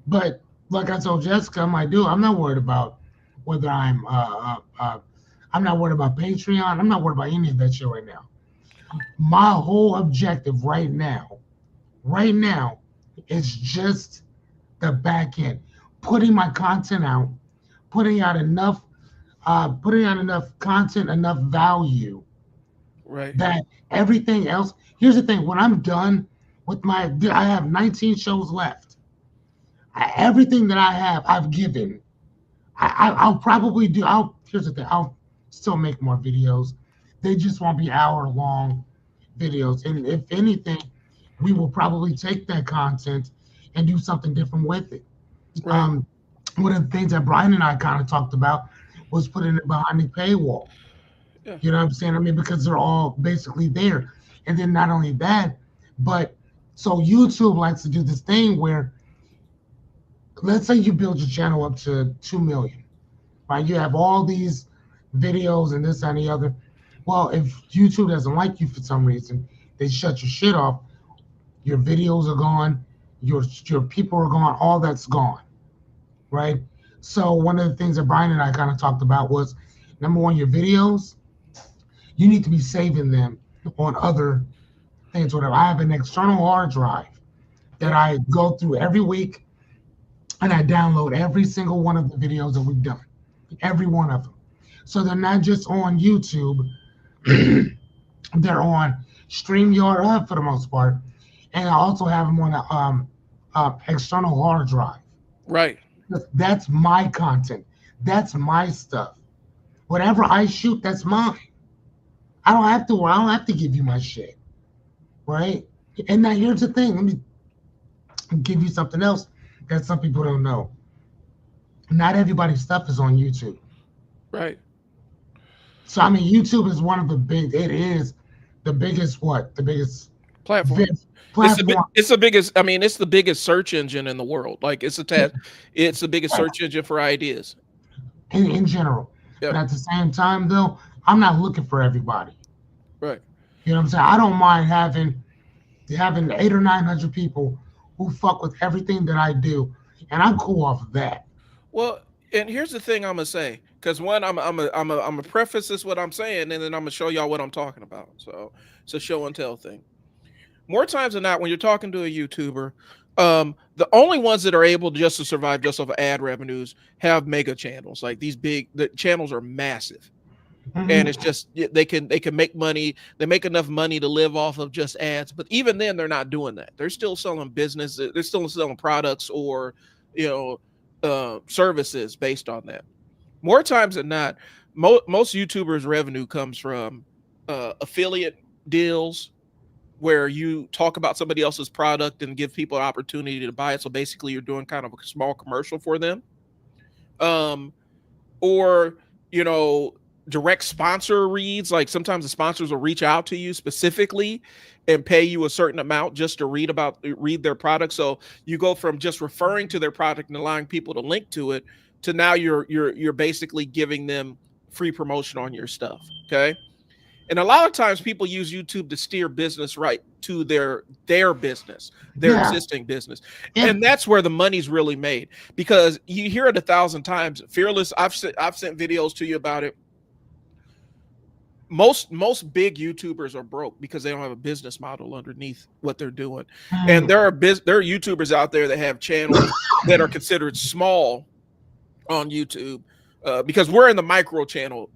But like I told Jessica, I'm not worried about whether I'm not worried about Patreon. I'm not worried about any of that shit right now. My whole objective right now, is just the back end, putting my content out, putting out enough, putting out enough content, enough value Right. that everything else. Here's the thing: when I'm done with I have 19 shows left. Everything that I have, I've given. I'll probably do. Here's the thing: I'll still make more videos. They just won't be hour-long videos. And if anything, we will probably take that content and do something different with it. Right. Um, One of the things that Brian and I kind of talked about was putting it behind the paywall. Yeah. You know what I'm saying? I mean, because they're all basically there. And then not only that, but so YouTube likes to do this thing where, let's say you build your channel up to 2 million, right? You have all these videos and this and the other. Well, if YouTube doesn't like you for some reason, they shut your shit off. Your videos are gone. Your people are gone. All that's gone, right? So one of the things that Brian and I kind of talked about was, number one, your videos. You need to be saving them on other things. Whatever. I have an external hard drive that Yep. I go through every week, and I download every single one of the videos that we've done, every one of them. So they're not just on YouTube. They're on StreamYard for the most part, and I also have them on a external hard drive. Right. That's my content. That's my stuff. Whatever I shoot, that's mine. I don't have to. I don't have to give you my shit, right? And now here's the thing. Let me give you something else that some people don't know. Not everybody's stuff is on YouTube. Right. So I mean, YouTube is one of the big. It is the biggest. What the biggest Platform. platform It's the biggest. I mean, it's the biggest search engine in the world. Like it's the biggest search engine for ideas. in general. But Yep. at the same time, though, I'm not looking for everybody. Right. You know what I'm saying? I don't mind having 800 or 900 people who fuck with everything that I do, and I'm cool off of that. Well, and here's the thing I'm gonna say, because one, I'm a preface this what I'm saying, and then I'm gonna show y'all what I'm talking about. So it's a show and tell thing. More times than not, when you're talking to a YouTuber, the only ones that are able just to survive just off of ad revenues have mega channels. Like the channels are massive, and Mhm. it's just they can make money. They make enough money to live off of just ads. But even then, they're not doing that. They're still selling business. They're still selling products or you know services based on that. More times than not, most YouTubers' revenue comes from affiliate deals where you talk about somebody else's product and give people an opportunity to buy it. So basically, you're doing kind of a small commercial for them, um, or you know, direct sponsor reads. Like sometimes the sponsors will reach out to you specifically and pay you a certain amount just to read their product. So you go from just referring to their product and allowing people to link to it to now you're basically giving them free promotion on your stuff. Okay. And a lot of times people use YouTube to steer business right to their business, their Yeah. existing business. If And that's where the money's really made because you hear it 1,000 times. Fearless, I've sent videos to you about it. Most big YouTubers are broke because they don't have a business model underneath what they're doing. And mm, there are YouTubers out there that have channels that are considered small on YouTube because we're in the micro channel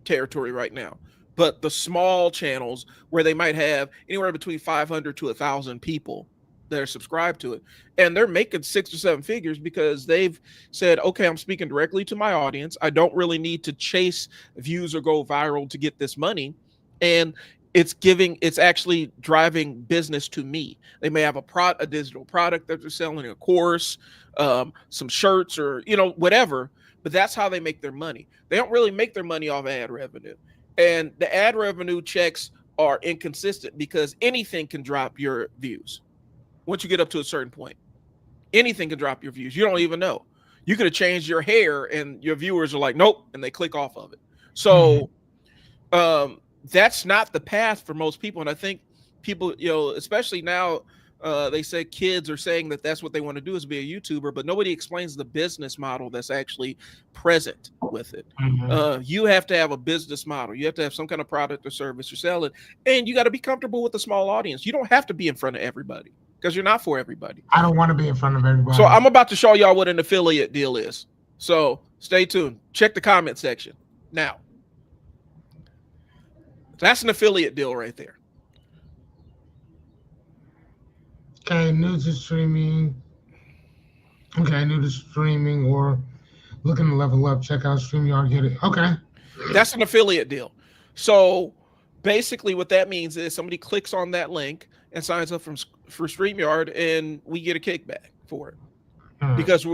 territory right now. But the small channels where they might have anywhere between 500 to 1,000 people that are subscribed to it, and they're making 6 or 7 figures because they've said, okay, I'm speaking directly to my audience. I don't really need to chase views or go viral to get this money. And it's actually driving business to me. They may have a digital product that they're selling, a course, some shirts, or whatever, but that's how they make their money. They don't really make their money off ad revenue. And the ad revenue checks are inconsistent because anything can drop your views. Once you get up to a certain point, anything can drop your views. You don't even know. You could have changed your hair and your viewers are like, nope, and they click off of it. So that's not the path for most people. And I think people, especially now, they say kids are saying that that's what they want to do is be a YouTuber, but nobody explains the business model that's actually present with it. You have to have a business model. You have to have some kind of product or service you're selling, and you got to be comfortable with a small audience. You don't have to be in front of everybody because you're not for everybody. I don't want to be in front of everybody. So I'm about to show y'all what an affiliate deal is. So stay tuned. Check the comment section. Now, that's an affiliate deal right there. Okay, new to streaming. Okay, new to streaming or looking to level up. Check out StreamYard. Get it. Okay. That's an affiliate deal. So basically what that means is somebody clicks on that link and signs up for StreamYard, and we get a kickback for it. Because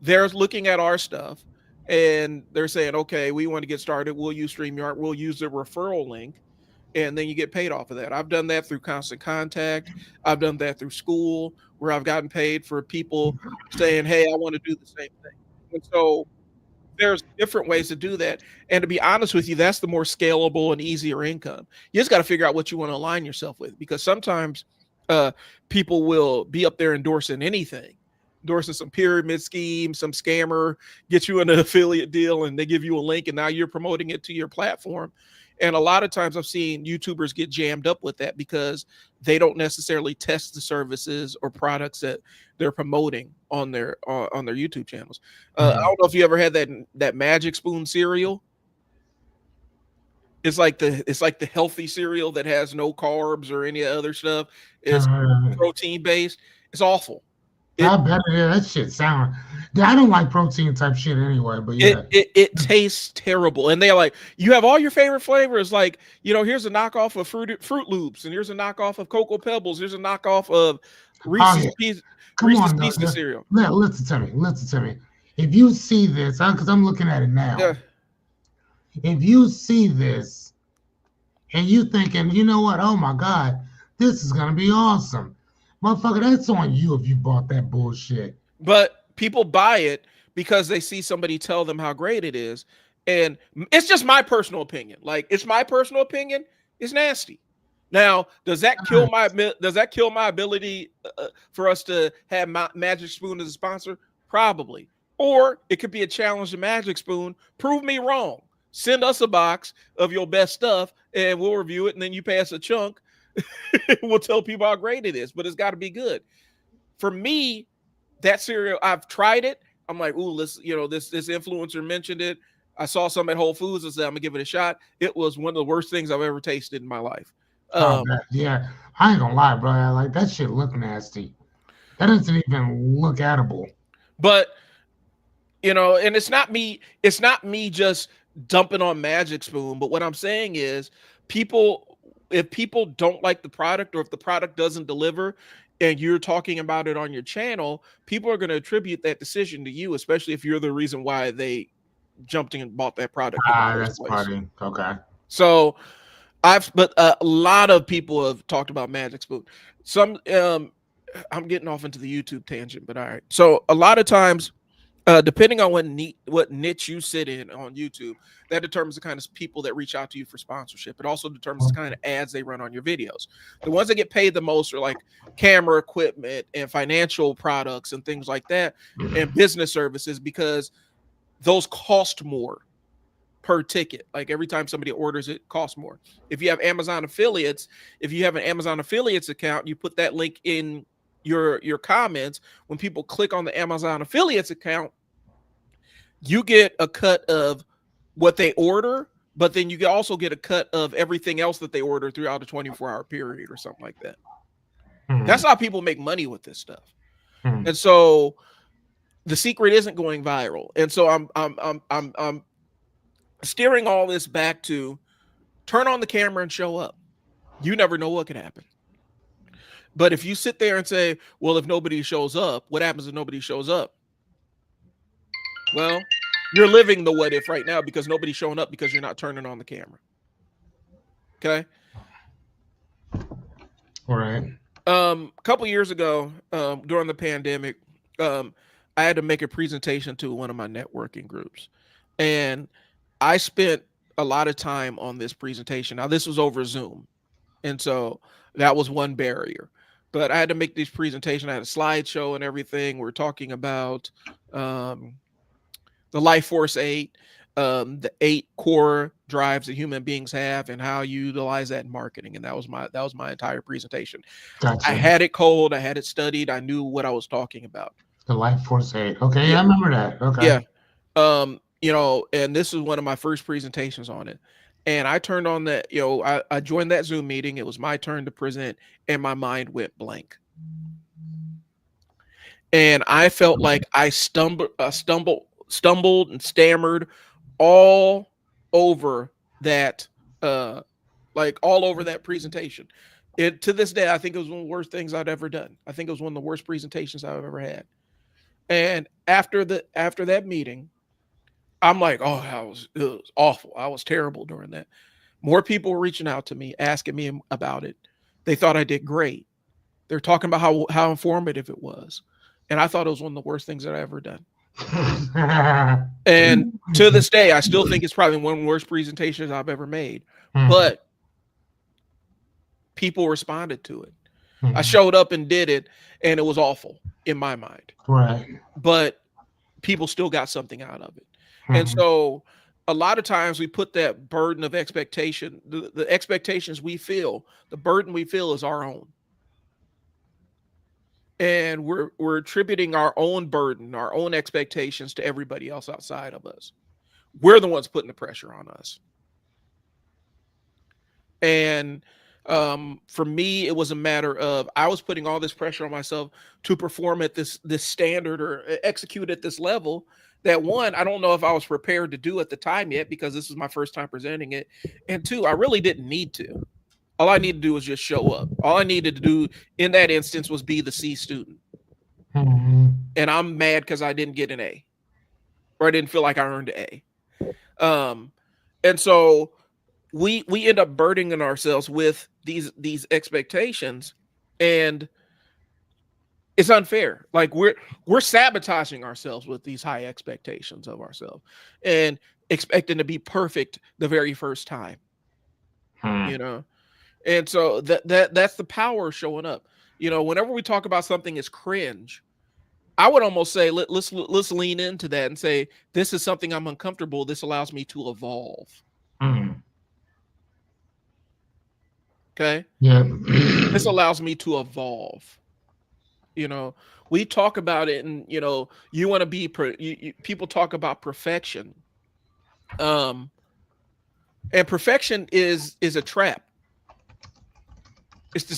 they're looking at our stuff and they're saying, okay, we want to get started. We'll use StreamYard. We'll use the referral link. And then you get paid off of that. I've done that through Constant Contact. I've done that through school where I've gotten paid for people saying, hey, I want to do the same thing. And so there's different ways to do that. And to be honest with you, that's the more scalable and easier income. You just got to figure out what you want to align yourself with, because sometimes people will be up there endorsing anything, endorsing some pyramid scheme, some scammer, get you an affiliate deal, and they give you a link, and now you're promoting it to your platform. And a lot of times I've seen YouTubers get jammed up with that because they don't necessarily test the services or products that they're promoting on their YouTube channels. I don't know if you ever had that Magic Spoon cereal. It's like the healthy cereal that has no carbs or any other stuff. It's protein based. It's awful. I bet it is. That shit sound. I don't like protein type shit anyway, but yeah. It tastes terrible. And they're like, you have all your favorite flavors. Like, here's a knockoff of Fruit Loops, and here's a knockoff of Cocoa Pebbles. Here's a knockoff of Reese's Pieces cereal. Listen to me. If you see this, because I'm looking at it now. Yeah. If you see this and you thinking, you know what? Oh my God, this is gonna be awesome. Motherfucker, that's on you if you bought that bullshit. But people buy it because they see somebody tell them how great it is. And it's just my personal opinion. Like, it's my personal opinion. It's nasty. Now, does that kill my ability for us to have Magic Spoon as a sponsor? Probably. Or it could be a challenge to Magic Spoon. Prove me wrong. Send us a box of your best stuff and we'll review it. And then you pass a chunk. We'll tell people how great it is, but it's got to be good. For me, that cereal, I've tried it. I'm like, ooh, this influencer mentioned it. I saw some at Whole Foods and said, I'm gonna give it a shot. It was one of the worst things I've ever tasted in my life. Yeah, I ain't gonna lie, bro. Like, that shit look nasty. That doesn't even look edible. But and it's not me just dumping on Magic Spoon. But what I'm saying is, if people don't like the product, or if the product doesn't deliver and you're talking about it on your channel, people are going to attribute that decision to you, especially if you're the reason why they jumped in and bought that product. That's funny. Okay. So but a lot of people have talked about Magic Spoon. Some, I'm getting off into the YouTube tangent, but all right. So a lot of times, depending on what niche you sit in on YouTube, that determines the kind of people that reach out to you for sponsorship. It also determines the kind of ads they run on your videos. The ones that get paid the most are like camera equipment and financial products and things like that, and business services, because those cost more per ticket. Like, every time somebody orders it costs more. If you have Amazon affiliates, if you have an Amazon affiliates account, you put that link in your comments. When people click on the Amazon affiliates account, you get a cut of what they order, but then you also get a cut of everything else that they order throughout a 24-hour period or something like that. That's Mm, how people make money with this stuff. mm. And so the secret isn't going viral. And so I'm steering all this back to turn on the camera and show up. You never know what could happen. But if you sit there and say, well, if nobody shows up, what happens if nobody shows up? Well, you're living the what if right now because nobody's showing up because you're not turning on the camera. Okay. All right. A couple years ago, during the pandemic, I had to make a presentation to one of my networking groups, and I spent a lot of time on this presentation. Now, this was over Zoom, and so that was one barrier. But I had to make this presentation. I had a slideshow and everything. We're talking about um, the Life Force 8, the 8 core drives that human beings have, and how you utilize that in marketing. And that was my entire presentation. I Gotcha. had it cold. I had it studied. I knew what I was talking about. The Life Force 8. Okay, Yeah, yeah, I remember that. Okay. yeah. And this was one of my first presentations on it. And I turned on that, I joined that Zoom meeting. It was my turn to present, and my mind went blank. And I felt like I stumbled and stammered all over that, like all over that presentation. It to this day, I think it was one of the worst things I'd ever done. I think it was one of the worst presentations I've ever had. And after that meeting, I'm like, oh, it was awful. I was terrible during that. More people were reaching out to me, asking me about it. They thought I did great. They're talking about how informative it was. And I thought it was one of the worst things that I ever done. And to this day, I still think it's probably one of the worst presentations I've ever made. But people responded to it. I showed up and did it, and it was awful in my mind. Right. But people still got something out of it. And so a lot of times we put that burden of expectation, the expectations we feel, the burden we feel is our own. And we're attributing our own burden, our own expectations to everybody else outside of us. We're the ones putting the pressure on us. And for me, it was a matter of I was putting all this pressure on myself to perform at this standard or execute at this level that, one, I don't know if I was prepared to do at the time yet, because this is my first time presenting it. And two, I really didn't need to. All I needed to do was just show up. All I needed to do in that instance was be the C student. And I'm mad because I didn't get an A, or I didn't feel like I earned an A. And so we end up burdening ourselves with these expectations, and it's unfair. Like we're sabotaging ourselves with these high expectations of ourselves and expecting to be perfect the very first time. And so that's the power showing up. Whenever we talk about something as cringe, I would almost say let's lean into that and say, this is something I'm uncomfortable. This allows me to evolve. Okay. Yeah. This allows me to evolve. We talk about it, and you want to be people talk about perfection. And perfection is a trap. It's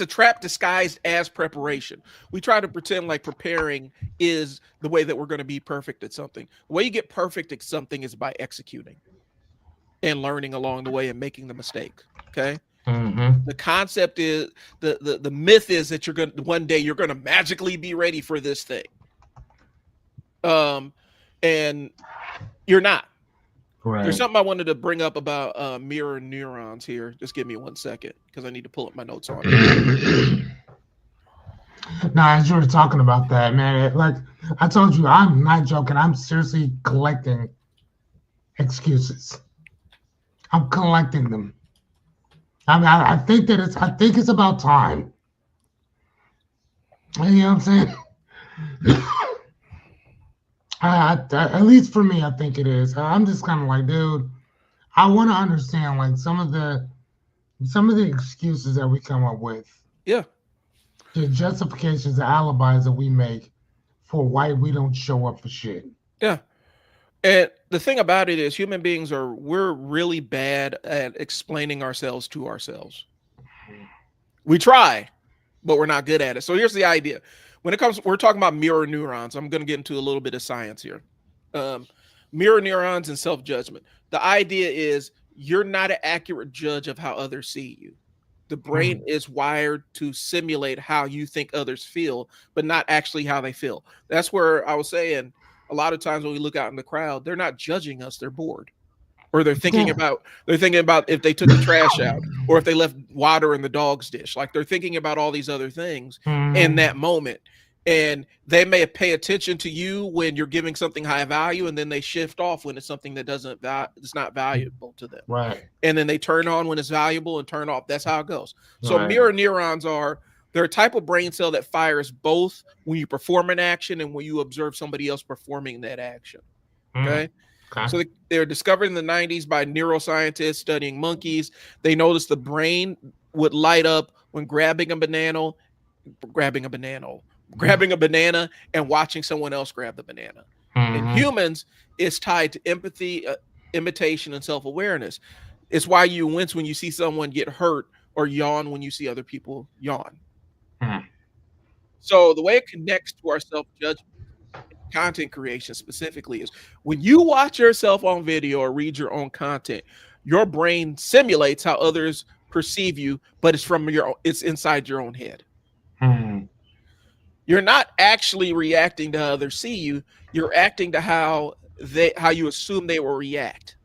a trap disguised as preparation. We try to pretend like preparing is the way that we're going to be perfect at something. The way you get perfect at something is by executing and learning along the way and making the mistake. Okay. The concept is the myth is that one day you're going to magically be ready for this thing. And you're not. Right. There's something I wanted to bring up about mirror neurons here. Just give me 1 second because I need to pull up my notes on it. Now, as you were talking about that, man, like I told you, I'm not joking. I'm seriously collecting excuses. I'm collecting them. I mean, I think it's about time. You know what I'm saying? At least for me, I think it is. I'm just kind of like, dude, I want to understand like some of the excuses that we come up with. Yeah. The justifications, the alibis that we make for why we don't show up for shit. Yeah. And the thing about it is human beings we're really bad at explaining ourselves to ourselves. We try, but we're not good at it. So here's the idea. When it comes, we're talking about mirror neurons. I'm going to get into a little bit of science here. Um, Mirror neurons and self judgment. The idea is you're not an accurate judge of how others see you. The brain Hmm. is wired to simulate how you think others feel, but not actually how they feel. That's where I was saying a lot of times when we look out in the crowd, they're not judging us, they're bored. Or Yeah. they're thinking about if they took the trash out or if they left water in the dog's dish. Like they're thinking about all these other things in Hmm. that moment. And they may pay attention to you when you're giving something high value, and then they shift off when it's something that it's not valuable to them. Right. And then they turn on when it's valuable and turn off. That's how it goes. So Right. mirror neurons they're a type of brain cell that fires both when you perform an action and when you observe somebody else performing that action. Hmm. Okay. Okay. So they were discovered in the 90s by neuroscientists studying monkeys. They noticed the brain would light up when grabbing a banana, grabbing a banana and watching someone else grab the banana. In Hmm. humans, it's tied to empathy, imitation, and self awareness. It's why you wince when you see someone get hurt or yawn when you see other people yawn. Hmm. So the way it connects to our self judgment, content creation specifically, is when you watch yourself on video or read your own content, your brain simulates how others perceive you, but it's inside your own head. Hmm. You're not actually reacting to how others see you. You're acting to how you assume they will react.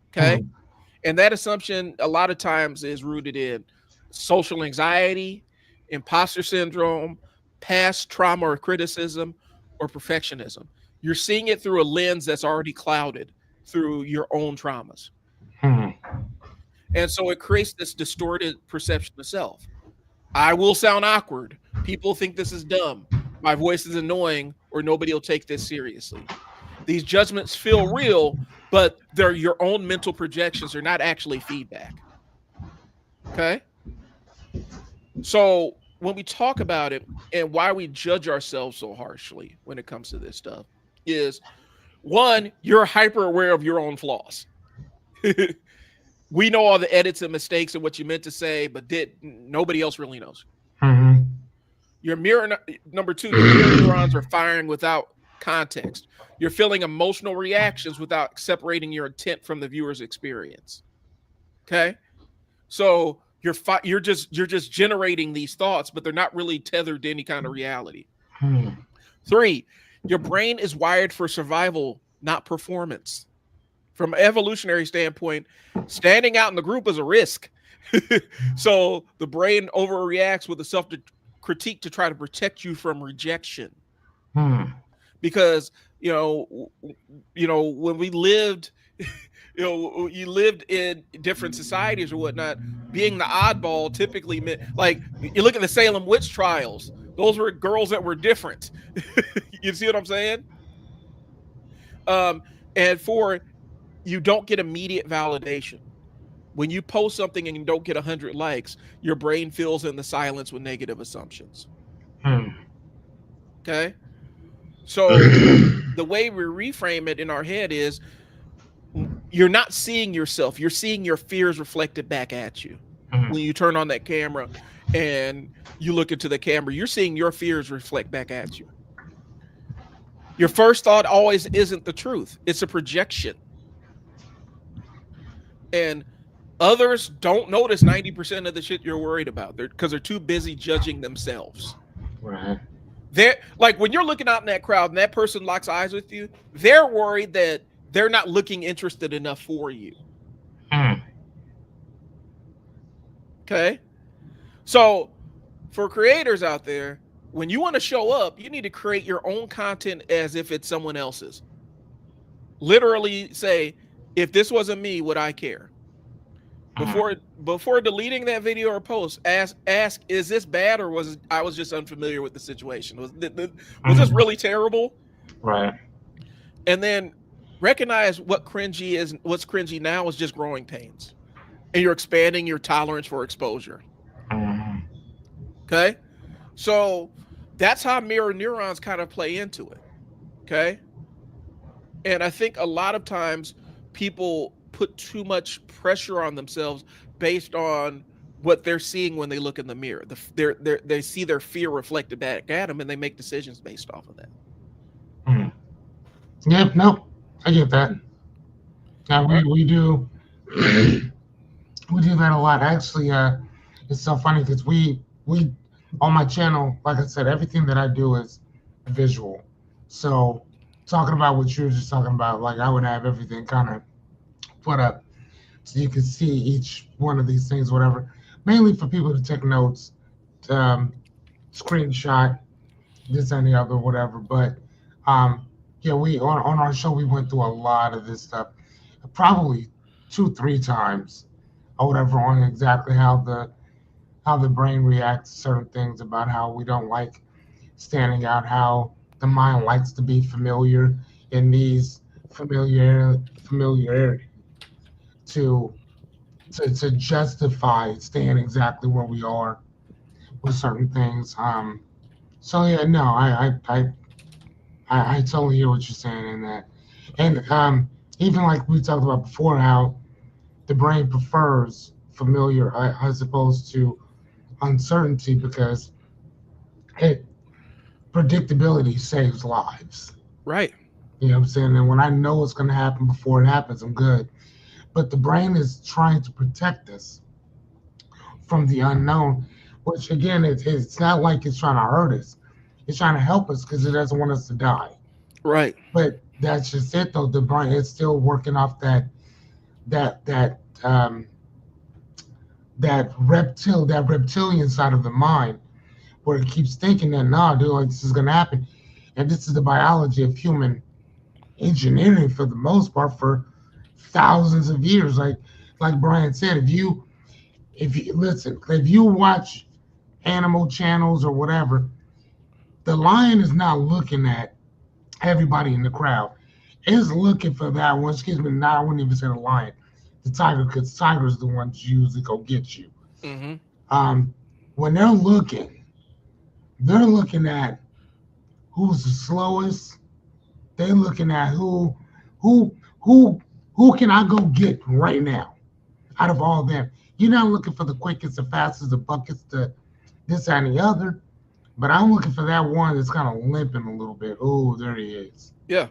Okay. Hmm. And that assumption a lot of times is rooted in social anxiety, imposter syndrome, past trauma or criticism, or perfectionism. You're seeing it through a lens that's already clouded through your own traumas. Hmm. And so it creates this distorted perception of self. I will sound awkward. People think this is dumb. My voice is annoying, or nobody will take this seriously. These judgments feel real, but they're your own mental projections. They're not actually feedback. Okay. So when we talk about it and why we judge ourselves so harshly when it comes to this stuff is one, you're hyper aware of your own flaws. We know all the edits and mistakes and what you meant to say, but nobody else really knows. Hmm. Your mirror number two, your mirror neurons are firing without context. You're feeling emotional reactions without separating your intent from the viewer's experience. Okay, so you're just generating these thoughts, but they're not really tethered to any kind of reality. Hmm. Three, your brain is wired for survival, not performance. From an evolutionary standpoint, standing out in the group is a risk. So the brain overreacts with a self critique to try to protect you from rejection. Hmm. Because when we lived, you lived in different societies or whatnot. Being the oddball typically meant, like, you look at the Salem witch trials. Those were girls that were different. You see what I'm saying? Um, and four, you don't get immediate validation. When you post something and you don't get 100 likes, your brain fills in the silence with negative assumptions. Hmm. Okay. So the way we reframe it in our head is you're not seeing yourself, you're seeing your fears reflected back at you. Hmm. When you turn on that camera and you look into the camera, you're seeing your fears reflect back at you. Your first thought always isn't the truth, it's a projection. And others don't notice 90% of the shit you're worried about because they're too busy judging themselves. Right. They're like, when you're looking out in that crowd and that person locks eyes with you, they're worried that they're not looking interested enough for you. Hmm. Okay. So for creators out there, when you want to show up, you need to create your own content as if it's someone else's. Literally say, if this wasn't me, would I care? Hmm. Before deleting that video or post, ask, is this bad, or I was just unfamiliar with the situation? Was this Hmm. really terrible? Right. And then recognize what cringy is. What's cringy now is just growing pains, and you're expanding your tolerance for exposure. Hmm. Okay, so that's how mirror neurons kind of play into it. Okay, And I think a lot of times people put too much pressure on themselves based on what they're seeing when they look in the mirror. They see their fear reflected back at them, and they make decisions based off of that. Hmm. Yep, nope. I get that. Now All right. we do we do that a lot. Actually, it's so funny because we on my channel, like I said, everything that I do is visual. So talking about what you were just talking about, like I would have everything kind of put up so you could see each one of these things, whatever. Mainly for people to take notes, um, screenshot this and the other, whatever. But um, yeah, we on our show we went through a lot of this stuff, probably two, three times or whatever on exactly how the brain reacts to certain things, about how we don't like standing out, how the mind likes to be familiar and needs familiarity to to justify staying exactly where we are with certain things. So yeah, no, I totally hear what you're saying in that, and even like we talked about before, how the brain prefers familiar as opposed to uncertainty because it predictability saves lives. Right. You know what I'm saying? And when I know what's going to happen before it happens, I'm good. But the brain is trying to protect us from the unknown, which again, it's not like it's trying to hurt us. It's trying to help us because it doesn't want us to die. Right. But that's just it, though. The brain is still working off that that reptilian side of the mind, where it keeps thinking that nah, dude, like this is gonna happen, and this is the biology of human engineering for the most part for thousands of years. Like Brian said, if you listen, if you watch animal channels or whatever, the lion is not looking at everybody in the crowd. It's looking for that one. Excuse me, not I wouldn't even say the lion, the tiger, because the tiger is the one that usually go get you. Mm-hmm. Um, when they're looking at who's the slowest. They're looking at who, who, who can I go get right now out of all of them. You're not looking for the quickest, the fastest, the buckets, the this and the other. But I'm looking for that one that's kind of limping a little bit. Oh, there he is. Yeah.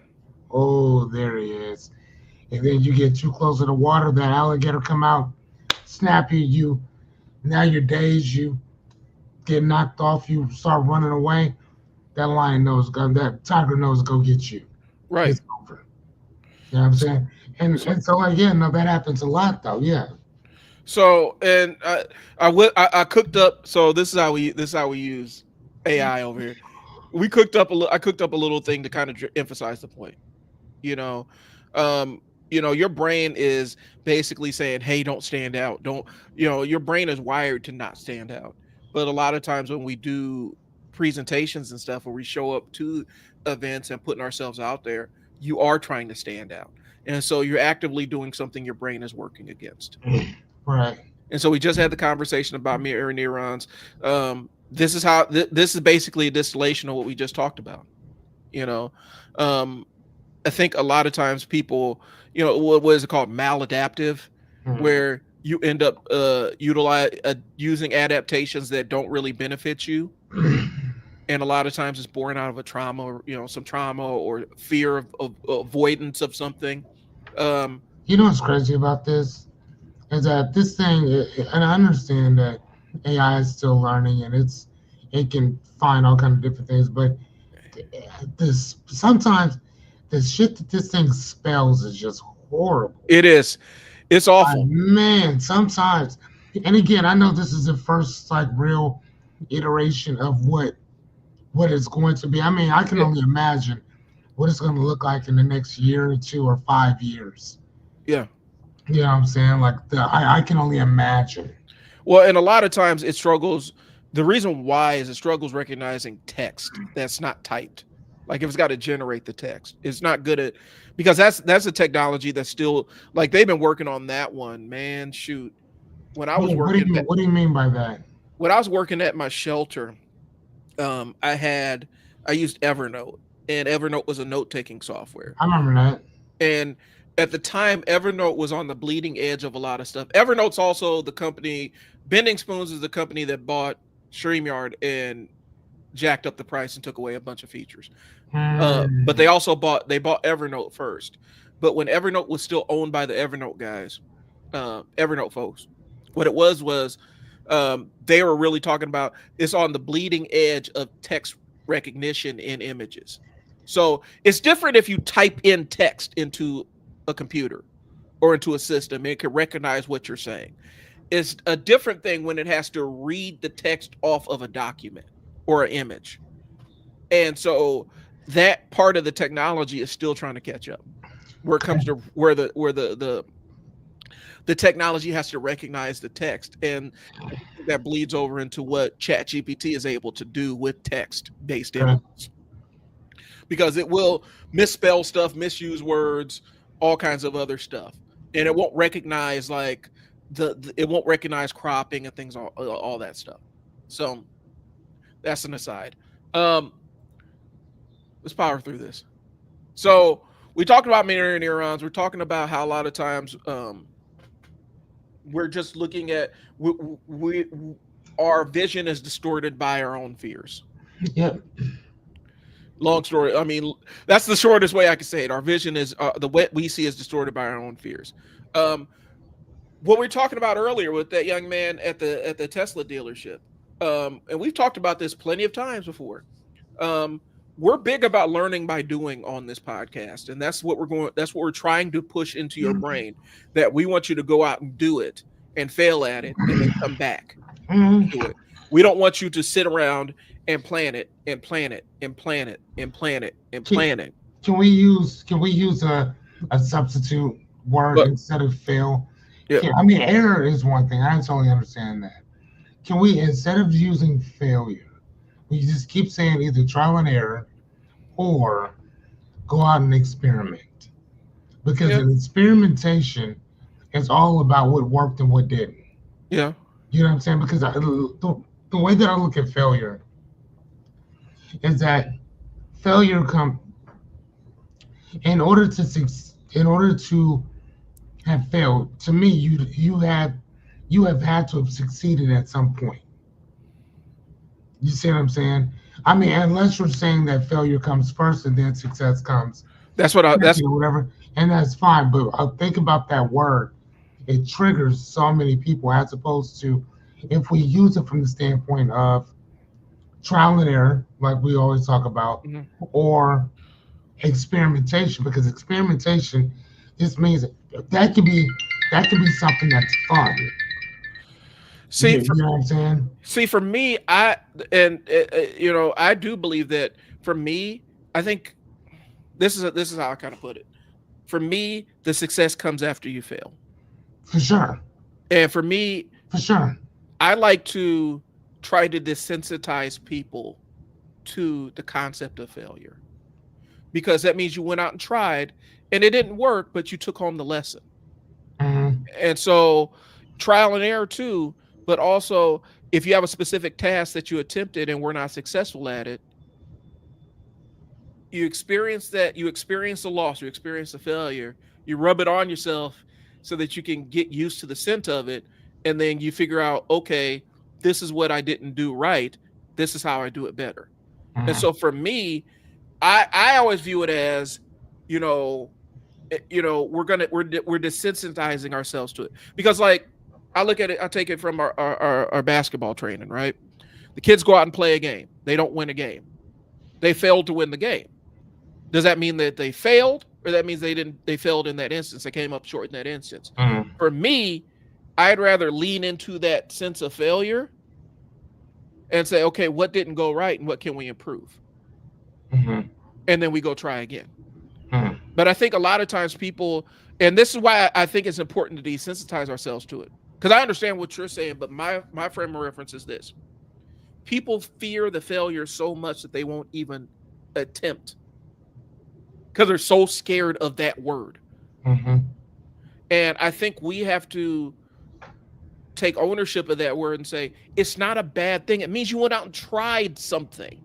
Oh, there he is. And then you get too close to the water, that alligator come out, snap you. Now you're dazed. You get knocked off. You start running away. That lion knows, that tiger knows, go get you. Right. It's over. You know what I'm saying? So, And so like yeah, no, that happens a lot though. Yeah. and I cooked up. So this is how we use AI over here. I cooked up a little thing to kind of emphasize the point. You know, um, your brain is basically saying, "Hey, don't stand out. Don't." Your brain is wired to not stand out. But a lot of times when we do presentations and stuff, where we show up to events and putting ourselves out there, you are trying to stand out, and so you're actively doing something your brain is working against. Right. And so we just had the conversation about mirror neurons. This is how this is basically a distillation of what we just talked about. You know, um, I think a lot of times people, what is it called, maladaptive, Mhm. where you end up using adaptations that don't really benefit you, and a lot of times it's born out of a trauma, or some trauma or fear of avoidance of something. Um, You know what's crazy about this is that this thing, and I understand that AI is still learning and it can find all kind of different things, but this sometimes the shit that this thing spells is just horrible. it is, it's awful. Man, sometimes, and again, I know this is the first like real iteration of what it's going to be. I mean, I can Yeah, only imagine what it's going to look like in the next year or two or 5 years. yeah. You know what I'm saying? Like I can only imagine. Well, and a lot of times it struggles. The reason why is it struggles recognizing text that's not typed. Like if it's got to generate the text, it's not good at, because that's a technology that's still, like, they've been working on that one. Man, shoot. When I was working at What do you mean by that? when I was working at my shelter, I used Evernote, and Evernote was a note-taking software. I remember that. And at the time, Evernote was on the bleeding edge of a lot of stuff. Evernote's also the company. Bending Spoons is the company that bought StreamYard and jacked up the price and took away a bunch of features. But Mm, they bought Evernote first. But when Evernote was still owned by the Evernote guys, Evernote folks, what it was they were really talking about it's on the bleeding edge of text recognition in images. So it's different if you type in text into a computer or into a system and it can recognize what you're saying. It's a different thing when it has to read the text off of a document or an image. And so that part of the technology is still trying to catch up. Where it comes to where the technology has to recognize the text, and that bleeds over into what ChatGPT is able to do with text based okay. images, because it will misspell stuff, misuse words, all kinds of other stuff, and it won't recognize like it won't recognize cropping and things, all that stuff. So that's an aside. Um, let's power through this. So we talked about mirror neurons. We're talking about how a lot of times we're just looking at we our vision is distorted by our own fears. Yep. Long story. I mean, that's the shortest way I can say it. Our vision is the what we see is distorted by our own fears. Um, what we were talking about earlier with that young man at the Tesla dealership, and we've talked about this plenty of times before. Um, we're big about learning by doing on this podcast, and that's what we're going. That's what we're trying to push into your brain. That we want you to go out and do it and fail at it, and then come back Mm, to it. We don't want you to sit around and plan it and plan it and plan it and plan it and can, plan it. can we use a substitute word But instead of fail? yeah, I mean, error is one thing. I totally understand that. Can we, instead of using failure, we just keep saying either trial and error or go out and experiment? Because yeah, an experimentation is all about what worked and what didn't. yeah. You know what I'm saying? Because the way that I look at failure is that failure come in order to have failed. To me, you have had to have succeeded at some point. You see what I'm saying? I mean, unless you're saying that failure comes first and then success comes That's what I. That's second or whatever, and that's fine. But think about that word. It triggers so many people as opposed to if we use it from the standpoint of trial and error, like we always talk about, mhm. or experimentation, because experimentation just means that can be that can be something that's fun. See You for know what I'm saying? see for me, I and I do believe that for me, I think this is how I kind of put it. For me, the success comes after you fail, For sure. and for me, For sure. I like to try to desensitize people to the concept of failure, because that means you went out and tried and it didn't work, but you took home the lesson. Hmm. And so trial and error too, but also if you have a specific task that you attempted and were not successful at it, you experience the loss, you experience the failure, you rub it on yourself so that you can get used to the scent of it, and then you figure out, okay, this is what I didn't do right, this is how I do it better. And Hmm. so for me, I always view it as, you know, we're desensitizing ourselves to it, because like I look at it, I take it from our basketball training, right? The kids go out and play a game, they don't win a game, they failed to win the game. Does that mean that they failed, or that means they failed in that instance, they came up short in that instance? Hmm. For me, I'd rather lean into that sense of failure and say, okay, what didn't go right and what can we improve, Hmm. and then we go try again. Hmm. But I think a lot of times people, and this is why I think it's important to desensitize ourselves to it. Because I understand what you're saying, but my frame of reference is this: people fear the failure so much that they won't even attempt, because they're so scared of that word. Hmm. And I think we have to take ownership of that word and say it's not a bad thing. It means you went out and tried something.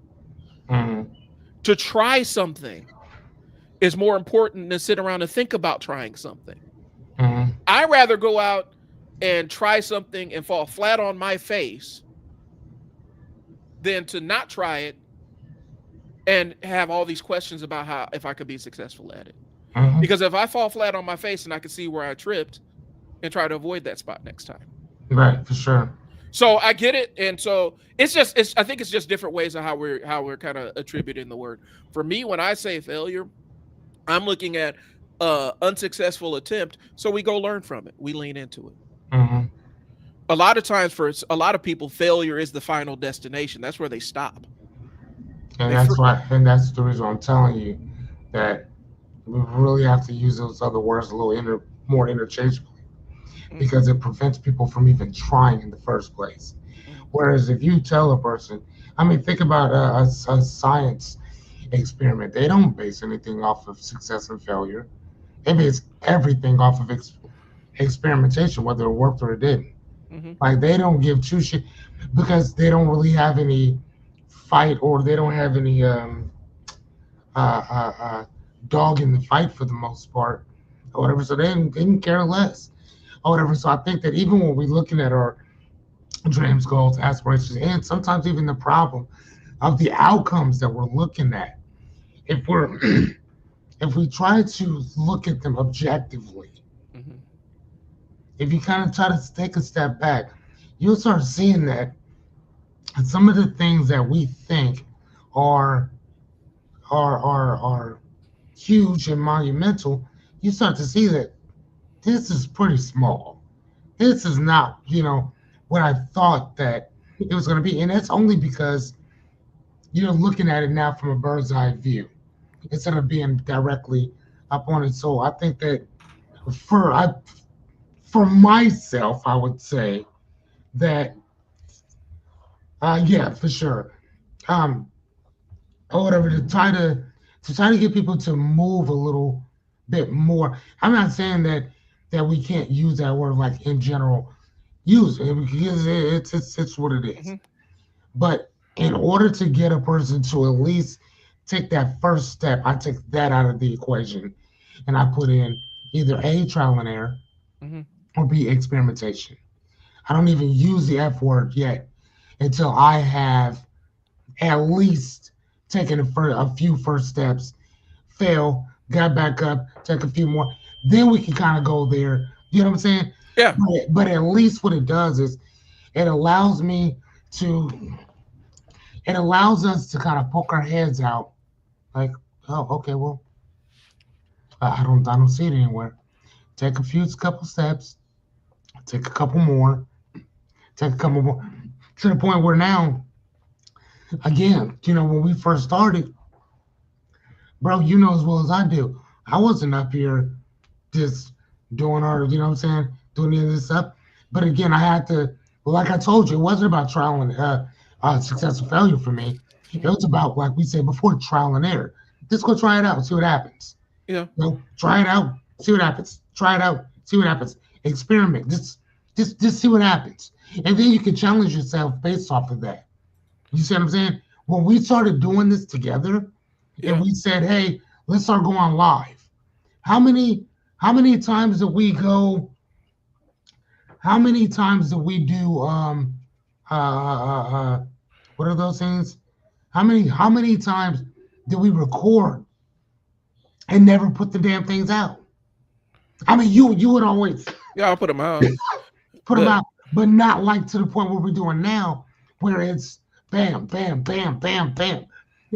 Hmm. to try something is more important than sit around and think about trying something. Mm-hmm. I rather go out and try something and fall flat on my face than to not try it and have all these questions about how if I could be successful at it. Mm-hmm. Because if I fall flat on my face and I can see where I tripped and try to avoid that spot next time. Right, for sure. So I get it, and so it's I think it's just different ways of how we're kind of attributing the word. For me, when I say failure, I'm looking at unsuccessful attempt, so we go learn from it. We lean into it. Mm-hmm. A lot of times for a lot of people, failure is the final destination. That's where they stop. And They fr- that's why, and that's the reason I'm telling you that we really have to use those other words a little more interchangeably Mhm, because it prevents people from even trying in the first place. mhm, Whereas if you tell a person, I mean, think about a science experiment. They don't base anything off of success and failure. They base everything off of experimentation, whether it worked or it didn't. mhm, Like they don't give two shit because they don't really have any fight or they don't have any uh, uh, uh, dog in the fight for the most part or whatever. So they can care less or whatever. So I think that even when we're looking at our dreams, goals, aspirations, and sometimes even the problem of the outcomes that we're looking at, if we're if we try to look at them objectively, mhm, if you kind of try to take a step back, you'll start seeing that some of the things that we think are are huge and monumental, you start to see that this is pretty small. This is not, what I thought that it was going to be, and that's only because you're looking at it now from a bird's eye view instead of being directly up on it. So I think that for I, for myself, I would say that yeah, for sure. Um, or whatever to try to get people to move a little bit more. I'm not saying that we can't use that word like in general. Use it because it's what it is. mhm. But in order to get a person to at least take that first step, I take that out of the equation and I put in either A, trial and error, Mhm. or B, experimentation. I don't even use the F word yet until I have at least taken a few first steps, fail, got back up, take a few more. Then we can kind of go there. You know what I'm saying? Yeah, But at least what it does is it allows me to, it allows us to kind of poke our heads out like, oh, okay, well, I don't see it anywhere. Take a few couple steps, take a couple more, take a couple more, to the point where now, again, when we first started, bro, you know as well as I do, I wasn't up here just doing our, you know what I'm saying, doing any of this stuff. But again, I had to, well, like I told you, it wasn't about trial and success or failure for me. It mhm, was about, like we said before, trial and error. Just go try it out, see what happens. yeah, Try it out, see what happens. Try it out, see what happens. Experiment, just see what happens, and then you can challenge yourself based off of that. You see what I'm saying? When we started doing this together, and yeah. we said, "Hey, let's start going live." How many how many times do we go? How many times do we do uh, uh, uh what are those things? How many times do we record and never put the damn things out? I mean, you would always Yeah, I'll put them out. put them But out, but not like to the point where we're doing now, where it's bam, bam, bam, bam, bam,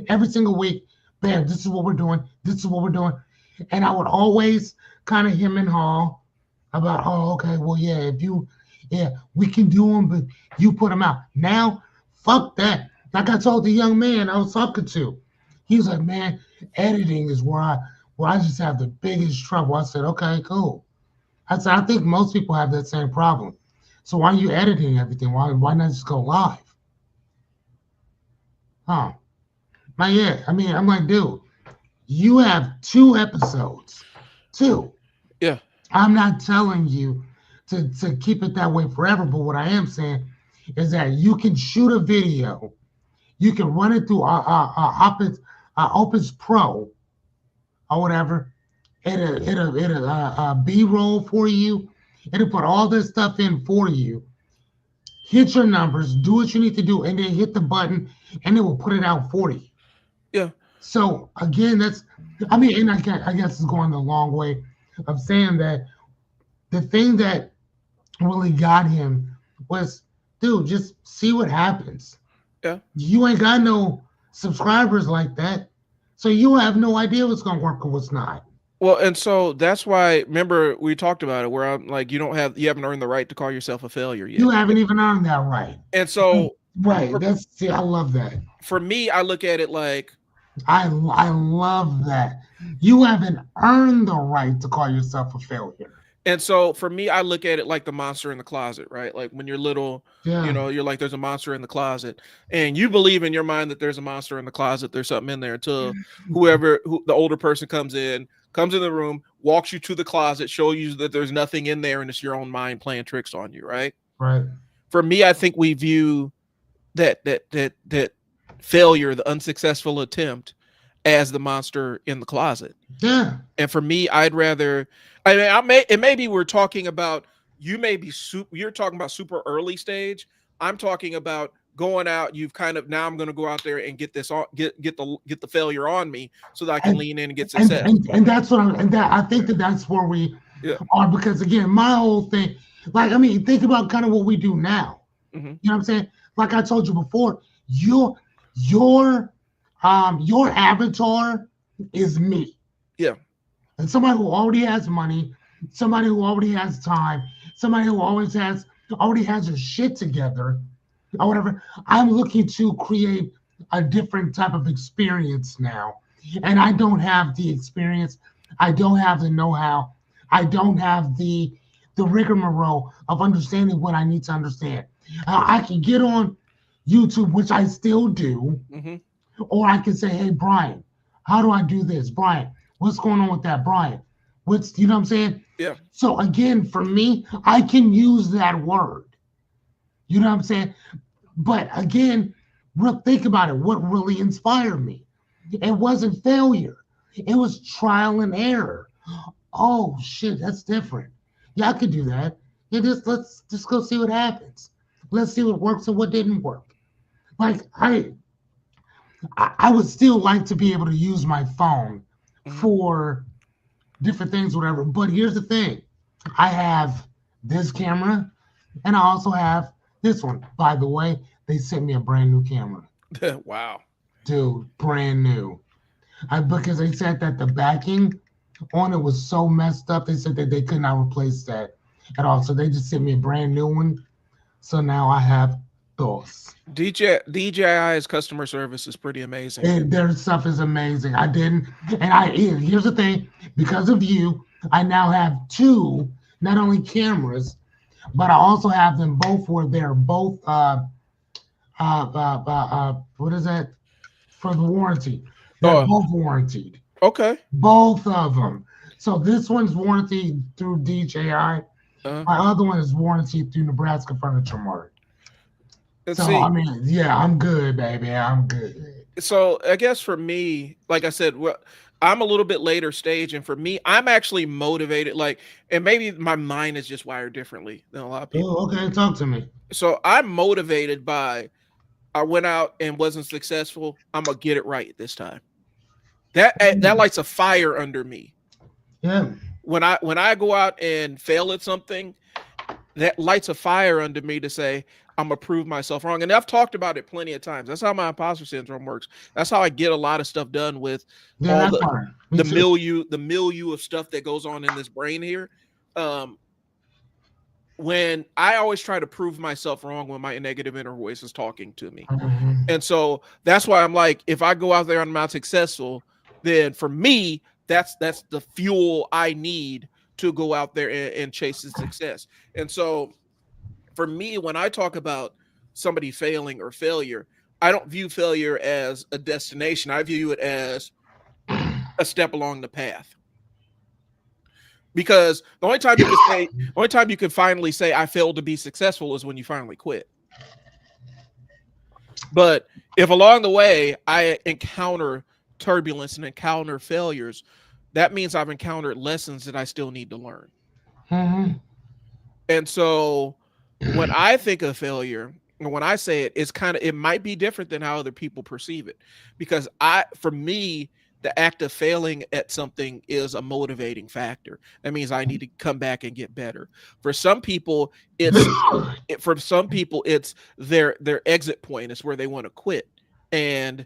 every single week. Bam, this is what we're doing. This is what we're doing, and I would always kind of him and haw about, oh, okay, well, yeah, yeah, we can do them, but you put them out. Now, fuck that. Like I told the young man I was talking to, he was like, man, editing is where I just have the biggest trouble. I said, okay, cool. I said, I think most people have that same problem. So why are you editing everything? Why not just go live? Huh? Like, yeah, I mean, I'm like, dude, you have 2 episodes. Two. yeah, I'm not telling you to keep it that way forever, but what I am saying is that you can shoot a video, you can run it through Opus Pro or whatever. It'll B-roll for you. It'll put all this stuff in for you. Hit your numbers, do what you need to do, and then hit the button, and it will put it out for you. Yeah. So again, I mean, and I guess it's going the long way of saying that the thing that really got him was, dude, just see what happens. Yeah. You ain't got no subscribers like that, so you have no idea what's gonna work or what's not. Well, and so that's why, remember we talked about it, where I'm like, you haven't earned the right to call yourself a failure You yet. haven't even earned that right. And so Right. See, I love that. for me, I look at it like, I love that. You haven't earned the right to call yourself a failure. and so for me, I look at it like the monster in the closet, right? Like when you're little, Yeah. you're like, there's a monster in the closet, and you believe in your mind that there's a monster in the closet, there's something in there, until the older person comes in the room, walks you to the closet, shows you that there's nothing in there, and it's your own mind playing tricks on you, right? Right. For me, I think we view that failure, the unsuccessful attempt, as the monster in the closet. Yeah. And for me, I'd rather, it may be we're talking about, you're talking about super early stage. I'm talking about going out. You've kind of, now I'm going to go out there and get this on, get the failure on me, so that I can lean in and get success. And that's what I think that's where we are, because again, my whole thing, like, I mean, think about kind of what we do now. Mm-hmm. You know what I'm saying? Like I told you before, your avatar is me. Yeah. And somebody who already has money, somebody who already has time, somebody who already has their shit together, or whatever. I'm looking to create a different type of experience now. And I don't have the experience. I don't have the know-how. I don't have the rigmarole of understanding what I need to understand. I can get on YouTube, which I still do, mm-hmm. or I can say, hey, Brian, how do I do this? Brian, what's going on with that? Brian, you know what I'm saying? Yeah. So again, for me, I can use that word. You know what I'm saying? But again, think about it. What really inspired me? It wasn't failure. It was trial and error. Oh shit, that's different. Yeah, I could do that. Yeah, let's just go see what happens. Let's see what works and what didn't work. Like I would still like to be able to use my phone for different things, whatever. But here's the thing. I have this camera and I also have this one. By the way, they sent me a brand new camera. Wow. Dude, brand new. Because they said that the backing on it was so messed up. They said that they could not replace that at all. So they just sent me a brand new one. So now I have those. DJI's customer service is pretty amazing. And their stuff is amazing. Here's the thing, because of you, I now have two, not only cameras, but I also have them both where they're both what is that? For the warranty. They're both warranted. Okay. Both of them. So this one's warranted through DJI. My other one is warranted through Nebraska Furniture Mart. I mean, yeah, I'm good, baby. I'm good. So I guess for me, like I said, I'm a little bit later stage, and for me, I'm actually motivated. Like, and maybe my mind is just wired differently than a lot of people. Oh, okay, talk to me. So I'm motivated by, I went out and wasn't successful. I'm gonna get it right this time. That lights a fire under me. Yeah. When I go out and fail at something, that lights a fire under me to say, I'm gonna prove myself wrong. And I've talked about it plenty of times. That's how my imposter syndrome works. That's how I get a lot of stuff done with all the milieu of stuff that goes on in this brain here. When I always try to prove myself wrong when my negative inner voice is talking to me. Mm-hmm. And so that's why I'm like, if I go out there and I'm not successful, then for me, that's the fuel I need to go out there and chase the success. And so for me, when I talk about somebody failing or failure, I don't view failure as a destination. I view it as a step along the path. Because the only time you can finally say I failed to be successful is when you finally quit. But if along the way I encounter turbulence and encounter failures, that means I've encountered lessons that I still need to learn. Mm-hmm. And so when I think of failure, and when I say it, it's kind of, it might be different than how other people perceive it. Because for me, the act of failing at something is a motivating factor. That means I need to come back and get better. For some people, it's their exit point. It's where they want to quit. And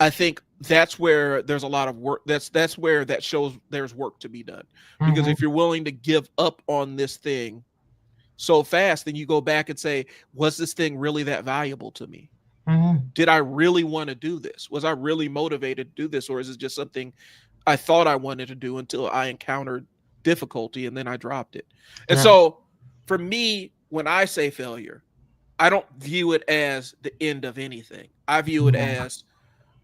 I think that's where there's a lot of work. That's where that shows there's work to be done. Because Mm-hmm. if you're willing to give up on this thing so fast, then you go back and say, was this thing really that valuable to me? Mm-hmm. Did I really want to do this? Was I really motivated to do this? Or is it just something I thought I wanted to do until I encountered difficulty and then I dropped it? And Yeah. so for me, when I say failure, I don't view it as the end of anything. I view it Yeah. as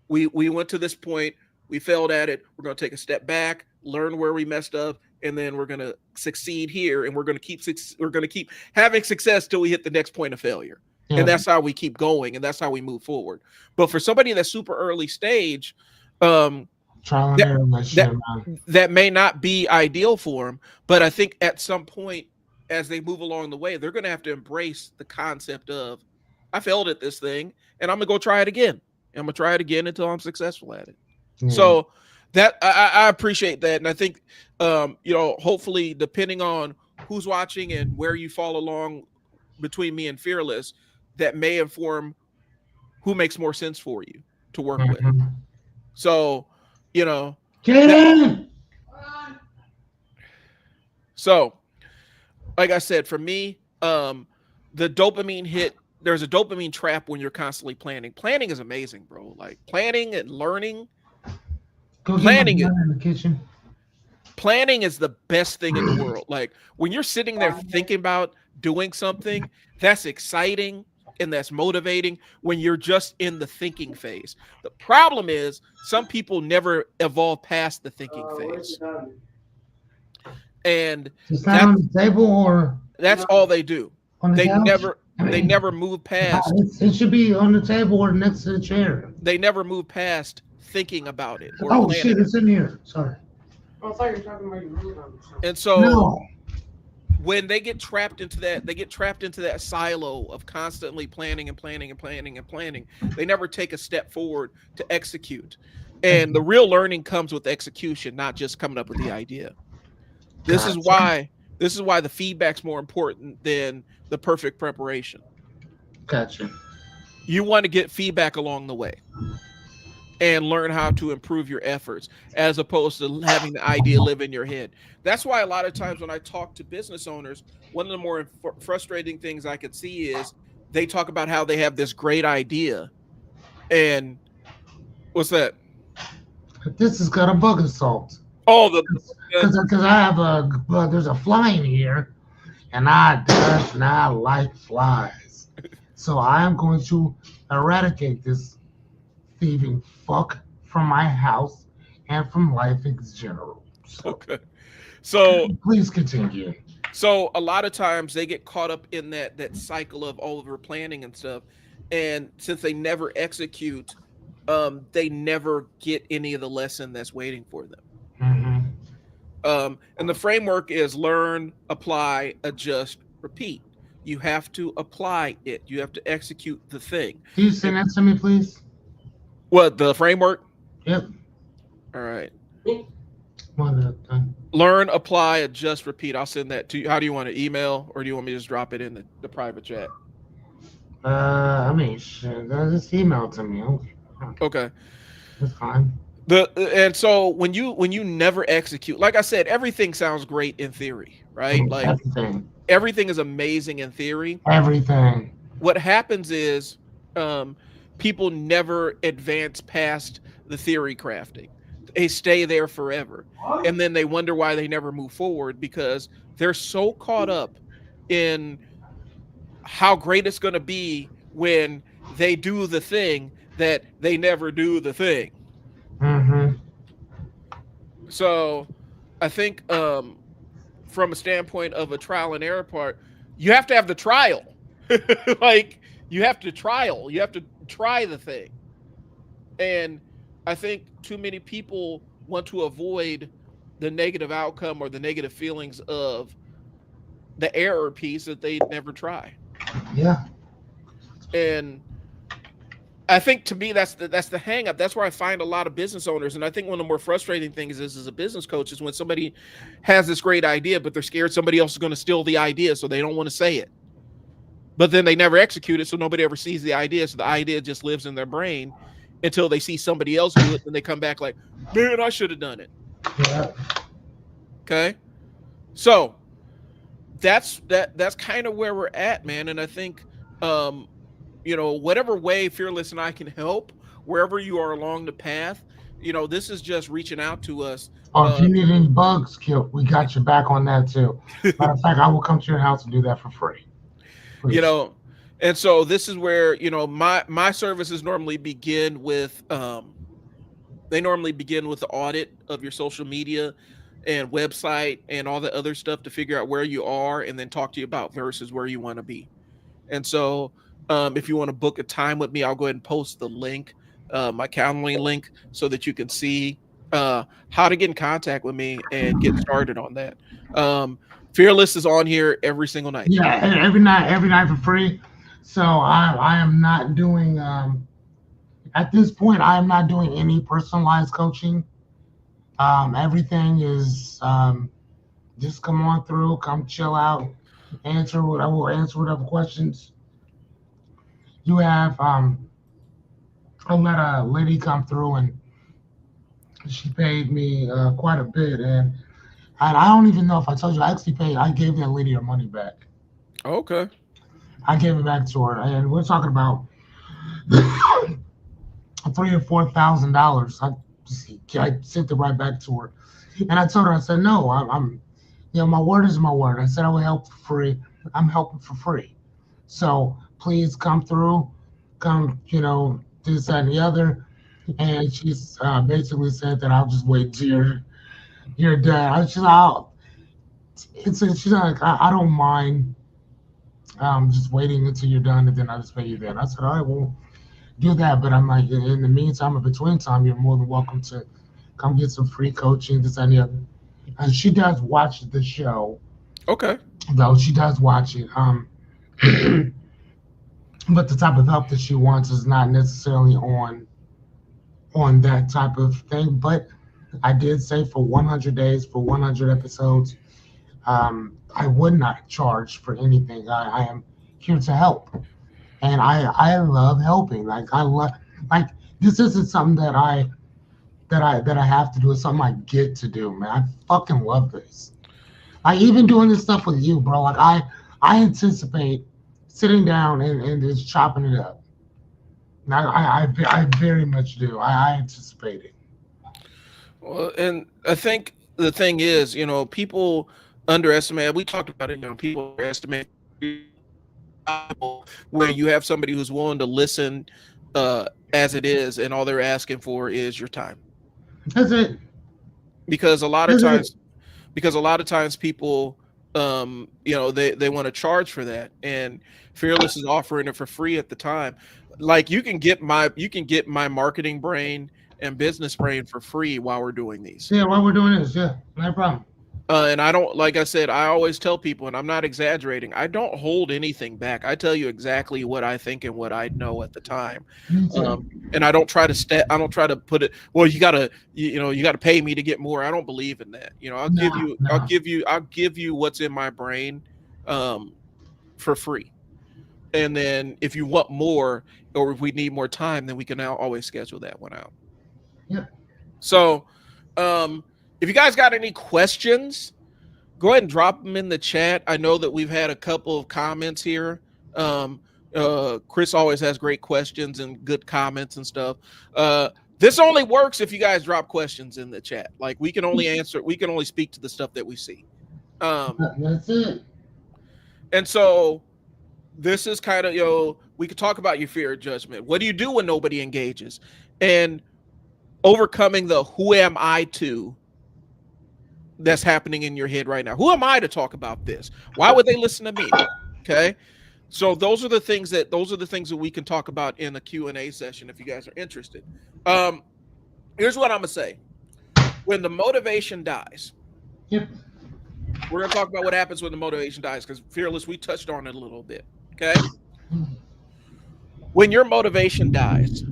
we went to this point, we failed at it, we're going to take a step back, learn where we messed up, and then we're going to succeed here, and we're going to keep having success till we hit the next point of failure. And Yeah. that's how we keep going, and that's how we move forward. But for somebody that's super early stage, um Trial and that error, that that shit, man. that may not be ideal for them, but I think at some point as they move along the way, they're going to have to embrace the concept of, I failed at this thing and I'm going to go try it again. I'm going to try it again until I'm successful at it. Yeah. So that I appreciate that. And I think, hopefully depending on who's watching and where you fall along between me and Fearless, that may inform who makes more sense for you to work with. Mm-hmm. So, you know, Get that, in. so like I said, for me, the dopamine hit, there's a dopamine trap when you're constantly planning. Planning is amazing, bro. Like planning and learning, Go get my planning it. gun in the kitchen. Planning is the best thing in the world. Like when you're sitting there thinking about doing something, that's exciting and that's motivating when you're just in the thinking phase. The problem is some people never evolve past the thinking phase. And Is that that on the table or that's all they do. on the They couch? never move past It should be on the table or next to the chair. they never move past thinking about it or Oh planning shit, it. it's in here. Sorry. Oh, I thought you were talking about your room. And so No. when they get trapped into that, they get trapped into that silo of constantly planning and planning and planning and planning. They never take a step forward to execute. And the real learning comes with execution, not just coming up with the idea. This is Gotcha. why the feedback's more important than the perfect preparation. Gotcha. You want to get feedback along the way and learn how to improve your efforts as opposed to having the idea live in your head. That's why a lot of times when I talk to business owners, one of the more frustrating things I could see is they talk about how they have this great idea. And what's that? This has got a bug assault. Oh, Because I have there's a fly in here, and I does not like flies. So I am going to eradicate this thieving fuck from my house and from life in general. So okay. So please continue. So a lot of times they get caught up in that cycle of over planning and stuff, and since they never execute, they never get any of the lesson that's waiting for them. Mm-hmm. And the framework is learn, apply, adjust, repeat. You have to apply it. You have to execute the thing. Can you send that to me, please? What, the framework? Yep. All right. Learn, apply, adjust, repeat. I'll send that to you. How do you want to email, or do you want me to just drop it in the private chat? I mean, shit, just email it to me. Okay. That's fine. And so when you never execute, like I said, everything sounds great in theory, right? Like everything is amazing in theory. Everything. What happens is people never advance past the theory crafting. They stay there forever. And then they wonder why they never move forward because they're so caught up in how great it's going to be when they do the thing that they never do the thing. Mm-hmm. So I think from a standpoint of a trial and error part, you have to have the trial. Like you have to try the thing. And I think too many people want to avoid the negative outcome or the negative feelings of the error piece that they never try. Yeah. And I think to me that's the hang up. That's where I find a lot of business owners. And I think one of the more frustrating things is as a business coach is when somebody has this great idea, but they're scared somebody else is going to steal the idea, so they don't want to say it. But then they never execute it, so nobody ever sees the idea. So the idea just lives in their brain until they see somebody else do it, and they come back like, man, I should have done it. Yeah. Okay. So that's kind of where we're at, man. And I think whatever way Fearless and I can help, wherever you are along the path, this is just reaching out to us. Or if you need any bugs killed, we got your back on that too. Matter of fact, I will come to your house and do that for free. Please. And so this is where, my services normally begin with they normally begin with the audit of your social media and website and all the other stuff to figure out where you are and then talk to you about versus where you want to be. And so if you want to book a time with me, I'll go ahead and post the link, my Calendly link, so that you can see how to get in contact with me and get started on that. Fearless is on here every single night. Yeah, every night for free. So I am not doing at this point I am not doing any personalized coaching. Everything is just come on through, come chill out, answer what I will answer whatever questions you have. I let a lady come through and she paid me quite a bit, and I don't even know if I told you I gave that lady her money back. Okay. I gave it back to her, and we're talking about $3,000 or $4,000. I sent it right back to her, and I told her, I said, no, I'm my word is my word. I said I would help for free. I'm helping for free. So please come through, come, this, that, and the other. And she's basically said that I'll just wait till you're done. She's like, I don't mind just waiting until you're done, and then I'll just pay you then. I said, all right, well, do that. But I'm like, in the meantime, in between time, you're more than welcome to come get some free coaching, this and the other. And she does watch the show. Okay. Though she does watch it. But the type of help that she wants is not necessarily on that type of thing. But I did say for 100 days, for 100 episodes, I would not charge for anything. I am here to help, and I love helping. Like this isn't something that I have to do. It's something I get to do, man. I fucking love this. Like even doing this stuff with you, bro. Like I anticipate sitting down and just chopping it up. I very much do. I anticipate it. Well, and I think the thing is, people underestimate. We talked about it. People underestimate where you have somebody who's willing to listen as it is, and all they're asking for is your time. That's it. Because a lot of times people they want to charge for that, and Fearless is offering it for free at the time. Like you can get my marketing brain and business brain for free while we're doing these. Yeah, while we're doing this, yeah, no problem. And I don't, like I said, I always tell people, and I'm not exaggerating, I don't hold anything back. I tell you exactly what I think and what I know at the time. And I don't try to put it, well, you gotta pay me to get more. I don't believe in that. I'll give you what's in my brain for free. And then if you want more, or if we need more time, then we can now always schedule that one out. Yeah. So, if you guys got any questions, go ahead and drop them in the chat. I know that we've had a couple of comments here. Chris always has great questions and good comments and stuff. This only works if you guys drop questions in the chat. Like we can only speak to the stuff that we see. That's it. And so this is kind of, we could talk about your fear of judgment. What do you do when nobody engages? And overcoming the who am I to that's happening in your head right now. Who am I to talk about this? Why would they listen to me? Okay. So those are the things that we can talk about in the Q&A session if you guys are interested. Here's what I'm gonna say: when the motivation dies, Yep. we're gonna talk about what happens when the motivation dies because fearless, we touched on it a little bit. Okay, when your motivation dies,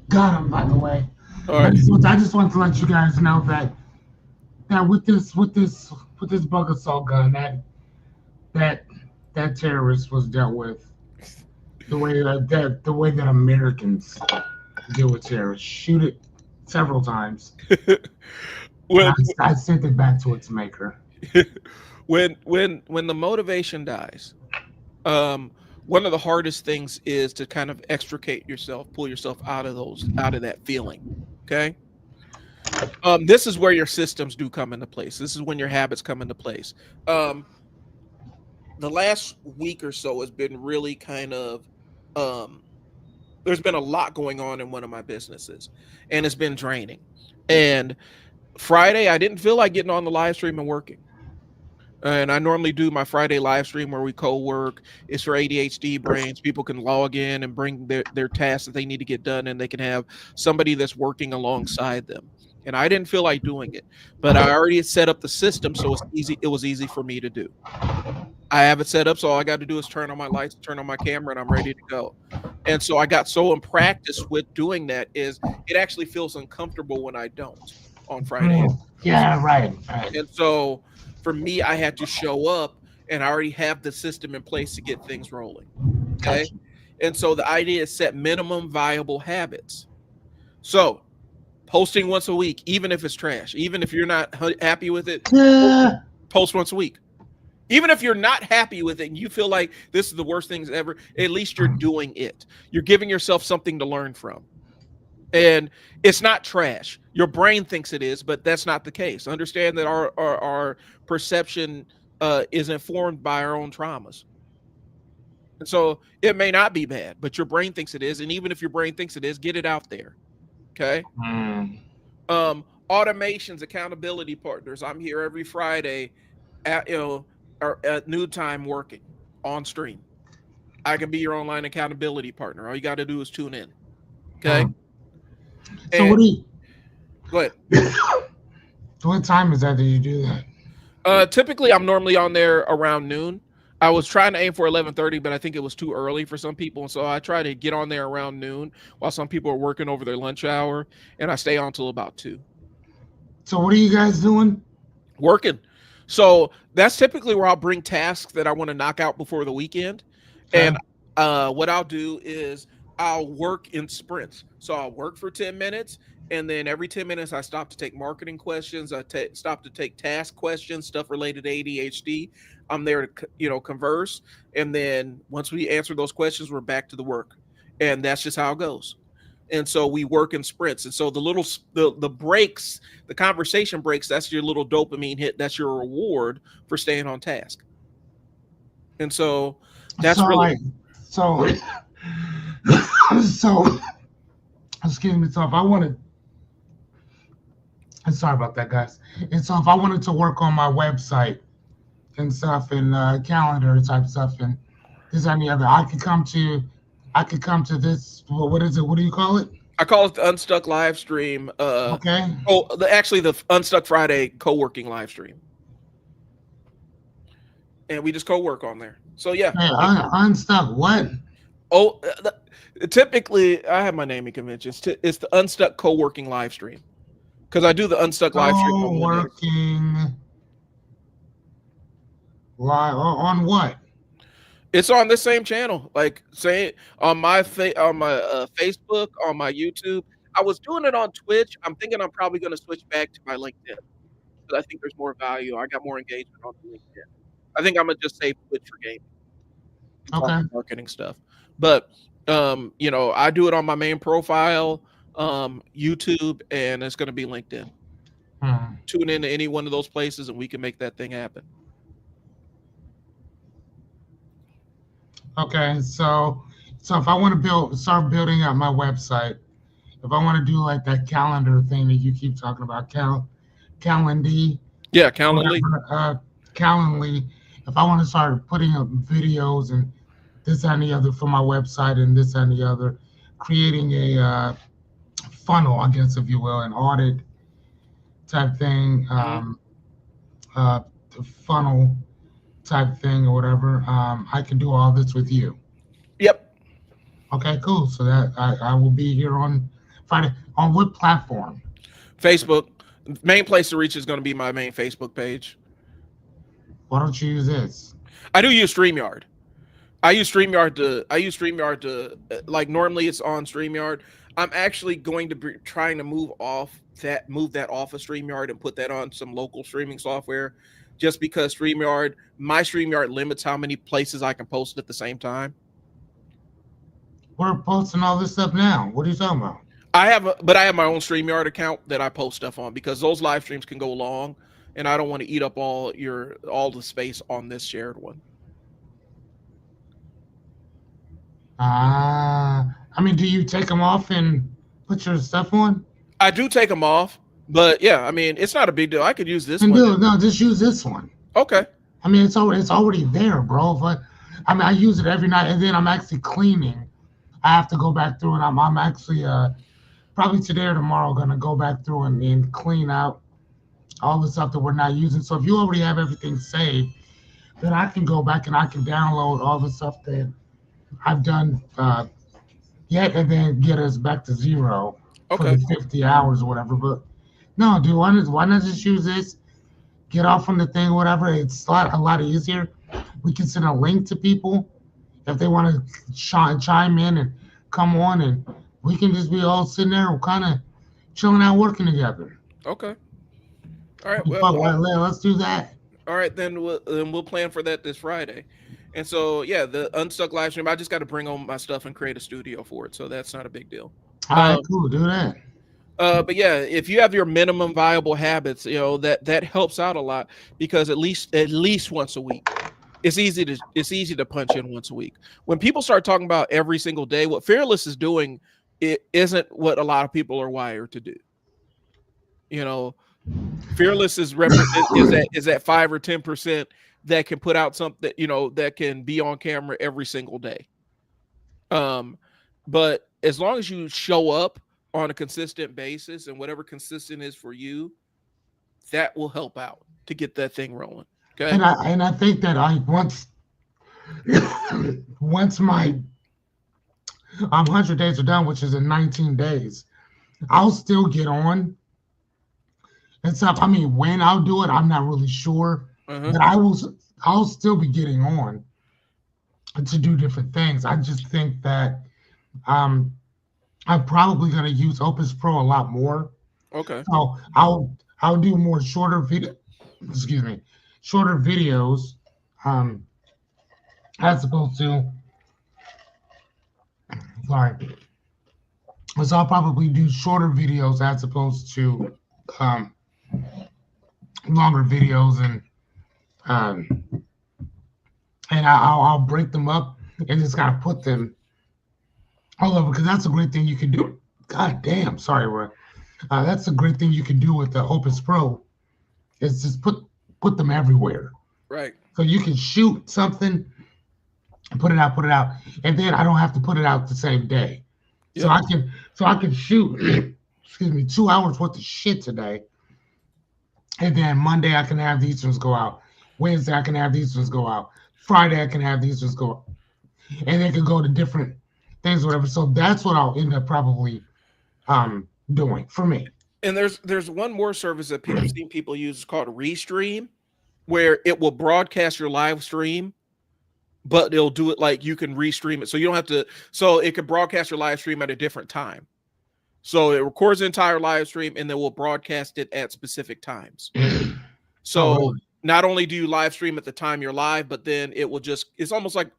Got him, by the way. all right. I just want to let you guys know that with this bug assault gun, that that terrorist was dealt with the way that Americans deal with terrorists. Shoot it several times. And when I sent it back to its maker. when the motivation dies, one of the hardest things is to kind of extricate yourself, pull yourself out of that feeling. Okay. This is where your systems do come into place. This is when your habits come into place. Um, the last week or so has been really kind of um there's been a lot going on in one of my businesses, and it's been draining. And Friday I didn't feel like getting on the live stream and working. And I normally do my Friday live stream where we co-work. It's for ADHD brains. People can log in and bring their tasks that they need to get done, and they can have somebody that's working alongside them. And I didn't feel like doing it, but I already had set up the system, so it's easy. It was easy for me to do. I have it set up, so all I got to do is turn on my lights, turn on my camera, and I'm ready to go. And so I got so in practice with doing that is it actually feels uncomfortable when I don't on Friday. Yeah, right, right. And so for me, I had to show up, and I already have the system in place to get things rolling. Okay. Gotcha. And so the idea is set minimum viable habits. So posting once a week, even if it's trash, even if you're not happy with it, Yeah. post once a week. Even if you're not happy with it and you feel like this is the worst things ever, at least you're doing it. You're giving yourself something to learn from. And it's not trash. Your brain thinks it is, but that's not the case. Understand that our perception is informed by our own traumas. And so it may not be bad, but your brain thinks it is. And even if your brain thinks it is, get it out there. Okay. Mm. Automations, accountability partners. I'm here every Friday at or at noon time working on stream. I can be your online accountability partner. All you got to do is tune in. Okay. So what do you? Go ahead. What time is that you do that? Typically, I'm normally on there around noon. I was trying to aim for 11:30, but I think it was too early for some people, and so I try to get on there around noon while some people are working over their lunch hour, and I stay on till about 2. So what are you guys doing? Working. So that's typically where I'll bring tasks that I want to knock out before the weekend, Okay. and what I'll do is I'll work in sprints. So I'll work for 10 minutes, and then every 10 minutes I stop to take marketing questions. I stop to take task questions, stuff related to ADHD. I'm there to converse, and then once we answer those questions, we're back to the work, and that's just how it goes. And so we work in sprints. And so the breaks, the conversation breaks, that's your little dopamine hit. That's your reward for staying on task. And so that's so really like so so excuse me. So if I wanted, I'm sorry about that, guys. And so if I wanted to work on my website and stuff and calendar type stuff and this and the other, I could come to this. What is it? What do you call it? I call it the Unstuck live stream. Okay. Actually the Unstuck Friday co-working live stream. And we just co-work on there. So yeah. Hey, unstuck. What? Oh, typically I have my naming conventions. It's the Unstuck co-working live stream. Because I do the Unstuck live stream on Mondays. Working live on what? It's on this same channel, like say on my Facebook, on my YouTube. I was doing it on Twitch. I'm thinking I'm probably going to switch back to my LinkedIn because I think there's more value. I got more engagement on LinkedIn. I think I'm gonna just say Twitch for gaming, Okay. marketing stuff. But I do it on my main profile, YouTube, and it's going to be LinkedIn. Tune into any one of those places, and we can make that thing happen. Okay, so if I want to start building out my website, if I want to do like that calendar thing that you keep talking about, Calendly, Yeah, Calendly. Calendly, if I want to start putting up videos and this and the other for my website and this and the other, creating a funnel, I guess, if you will, an audit type thing, Mhm. the funnel type thing or whatever, I can do all this with you. Yep. Okay, cool. So that I will be here on Friday. On what platform? Facebook. Main place to reach is going to be my main Facebook page. Why don't you use this? I do use StreamYard. I use StreamYard to like normally it's on StreamYard. I'm actually going to be trying to move that off of StreamYard and put that on some local streaming software just because my StreamYard limits how many places I can post at the same time. We're posting all this stuff now. What are you talking about? But I have my own StreamYard account that I post stuff on because those live streams can go long and I don't want to eat up all the space on this shared one. I mean, do you take them off and put your stuff on? I do take them off, but yeah, I mean, it's not a big deal. I could use this And one. do no, just use this one. Okay. I mean, it's already there, bro. But I mean, I use it every night, and then I'm actually cleaning. I have to go back through, and I'm actually probably today or tomorrow gonna go back through and clean out all the stuff that we're not using. So if you already have everything saved, then I can go back and I can download all the stuff that I've done yet, and then get us back to zero for the Okay. 50 hours or whatever. But no, dude, why not just use this? Get off from the thing, or whatever. It's a lot easier. We can send a link to people if they want to chime in and come on, and we can just be all sitting there, kind of chilling out, working together. Okay. All right. Fuck, Well, let's do that. all right. Then we'll plan for that this Friday. And so yeah, the Unstuck live stream. I just got to bring on my stuff and create a studio for it, so that's not a big deal. All right, Um, cool, do that. but yeah, if you have your minimum viable habits, that helps out a lot because at least once a week, it's easy to punch in once a week. When people start talking about every single day, what Fearless is doing, it isn't what a lot of people are wired to do. You know, Fearless is at 5 or 10% that can put out something that can be on camera every single day. Um, but as long as you show up on a consistent basis and whatever consistent is for you, that will help out to get that thing rolling. Okay. And I think that I once my 100 days are done, which is in 19 days, I'll still get on and stuff. I mean, when I'll do it, I'm not really sure, Uh-huh. but I'll still be getting on to do different things. I just think that um, I'm probably going to use Opus Pro a lot more. Okay. So I'll do more shorter video. Excuse me, shorter videos, um, as opposed to sorry. So I'll probably do shorter videos as opposed to um, longer videos, um, and I'll break them up and just kind of put them all over because that's a great thing you can do. God damn, sorry, Roy. That's a great thing you can do with the Opus Pro is just put them everywhere. Right. So you can shoot something, put it out, and then I don't have to put it out the same day. So Yep. I can shoot, excuse me, 2 hours worth of shit today, and then Monday I can have these ones go out. Wednesday I can have these ones go out. Friday I can have these ones go out. And they can go to different things, or whatever. So that's what I'll end up probably doing for me. And there's one more service that I've seen people use. It's called Restream, where it will broadcast your live stream, but it'll do it like you can restream it. So you don't have to. So it could broadcast your live stream at a different time. So it records the entire live stream and then we'll broadcast it at specific times. Oh, So really? not only do you live stream at the time you're live, but then it will it's almost like,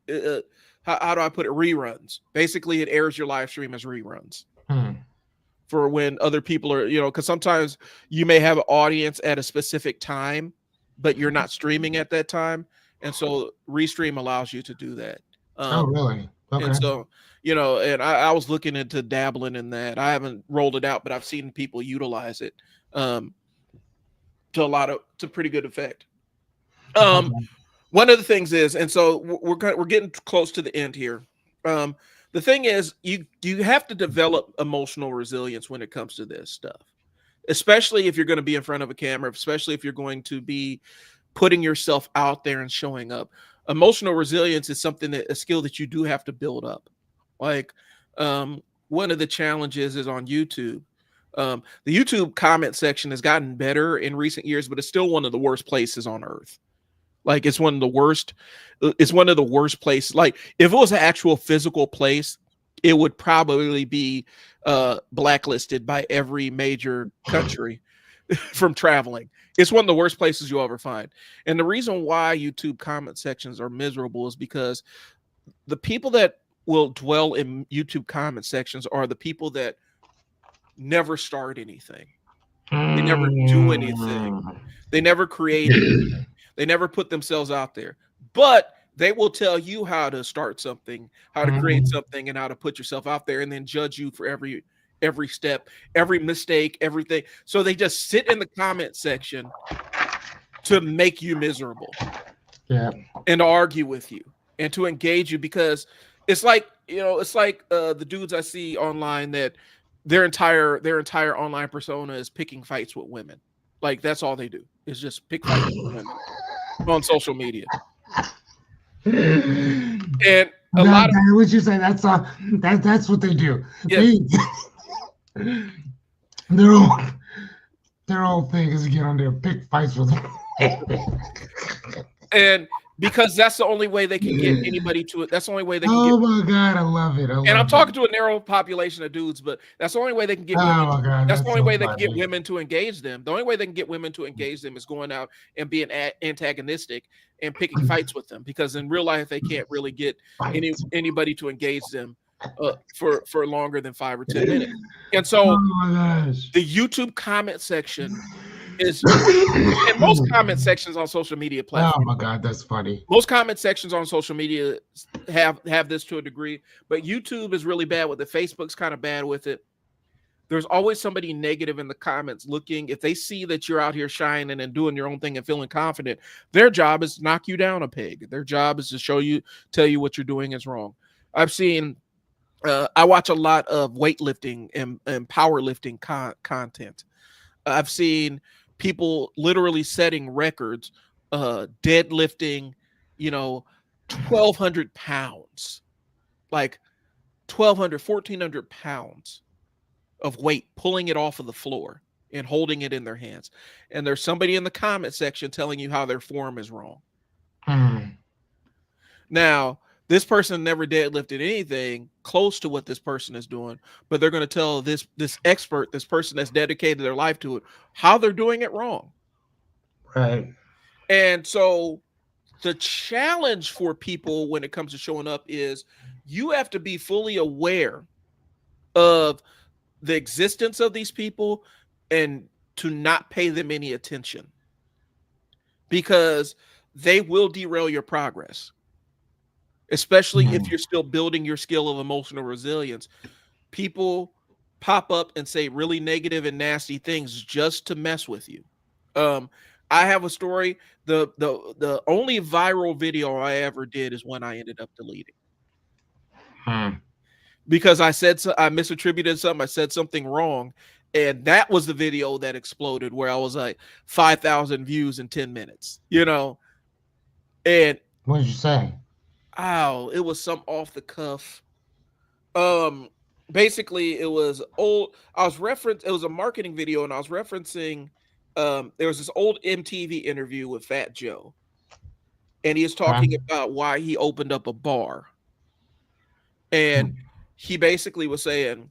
how do I put it? Reruns. Basically, it airs your live stream as reruns Hmm. for when other people are, because sometimes you may have an audience at a specific time, but you're not streaming at that time. And so Restream allows you to do that. Oh, really? Okay. And so, and I was looking into dabbling in that. I haven't rolled it out, but I've seen people utilize it to pretty good effect. Okay. One of the things is, and so we're getting close to the end here. the thing is, you have to develop emotional resilience when it comes to this stuff, especially if you're going to be in front of a camera, especially if you're going to be putting yourself out there and showing up. Emotional resilience is something that a skill that you do have to build up. Like, one of the challenges is on YouTube. The YouTube comment section has gotten better in recent years, but it's still one of the worst places on earth. Like, it's one of the worst. It's one of the worst places. Like, if it was an actual physical place, it would probably be blacklisted by every major country from traveling. It's one of the worst places you'll ever find. And the reason why YouTube comment sections are miserable is because the people that will dwell in YouTube comment sections are the people that never start anything. They never do anything. They never create anything. They never put themselves out there. But they will tell you how to start something, how to create something, and how to put yourself out there, and then judge you for every step, every mistake, everything. So they just sit in the comment section to make you miserable. Yeah. And to argue with you and to engage you, because it's like, it's like the dudes I see online that their entire online persona is picking fights with women. Like, that's all they do is just pick fights with women on social media. And a lot of what you say, that's what they do. Yeah. Their whole thing is to get on there and pick fights with them. And because that's the only way they can get anybody to it. That's the only way they can Oh get. my God, I love it. And I'm talking to a narrow population of dudes, but that's the only way they can get women. Oh my God, that's the only so way they can get funny. women to engage them. The only way they can get women to engage them is going out and being antagonistic and picking fights with them. Because in real life, they can't really get anybody to engage them for longer than 5 or 10 minutes. And so Oh my gosh. the YouTube comment section is, and most comment sections on social media platforms. Oh my God, that's funny. Most comment sections on social media have this to a degree, but YouTube is really bad with it. Facebook's kind of bad with it. There's always somebody negative in the comments looking. If they see that you're out here shining and doing your own thing and feeling confident, their job is to knock you down a peg. Their job is to tell you what you're doing is wrong. I've seen, I watch a lot of weightlifting and powerlifting content. I've seen people literally setting records, deadlifting, 1,200 pounds, like 1,200, 1,400 pounds of weight, pulling it off of the floor and holding it in their hands. And there's somebody in the comment section telling you how their form is wrong. Now, this person never deadlifted anything close to what this person is doing, but they're going to tell this expert, this person that's dedicated their life to it, how they're doing it wrong. Right. And so the challenge for people when it comes to showing up is you have to be fully aware of the existence of these people and to not pay them any attention, because they will derail your progress. Especially if you're still building your skill of emotional resilience. People pop up and say really negative and nasty things just to mess with you. I have a story. The only viral video I ever did is one I ended up deleting. Because I misattributed something. I said something wrong. And that was the video that exploded, where I was like 5,000 views in 10 minutes, And what did you say? Oh, it was some off the cuff. Basically it was old. It was a marketing video, and I was referencing there was this old MTV interview with Fat Joe. And he was talking about why he opened up a bar. And he basically was saying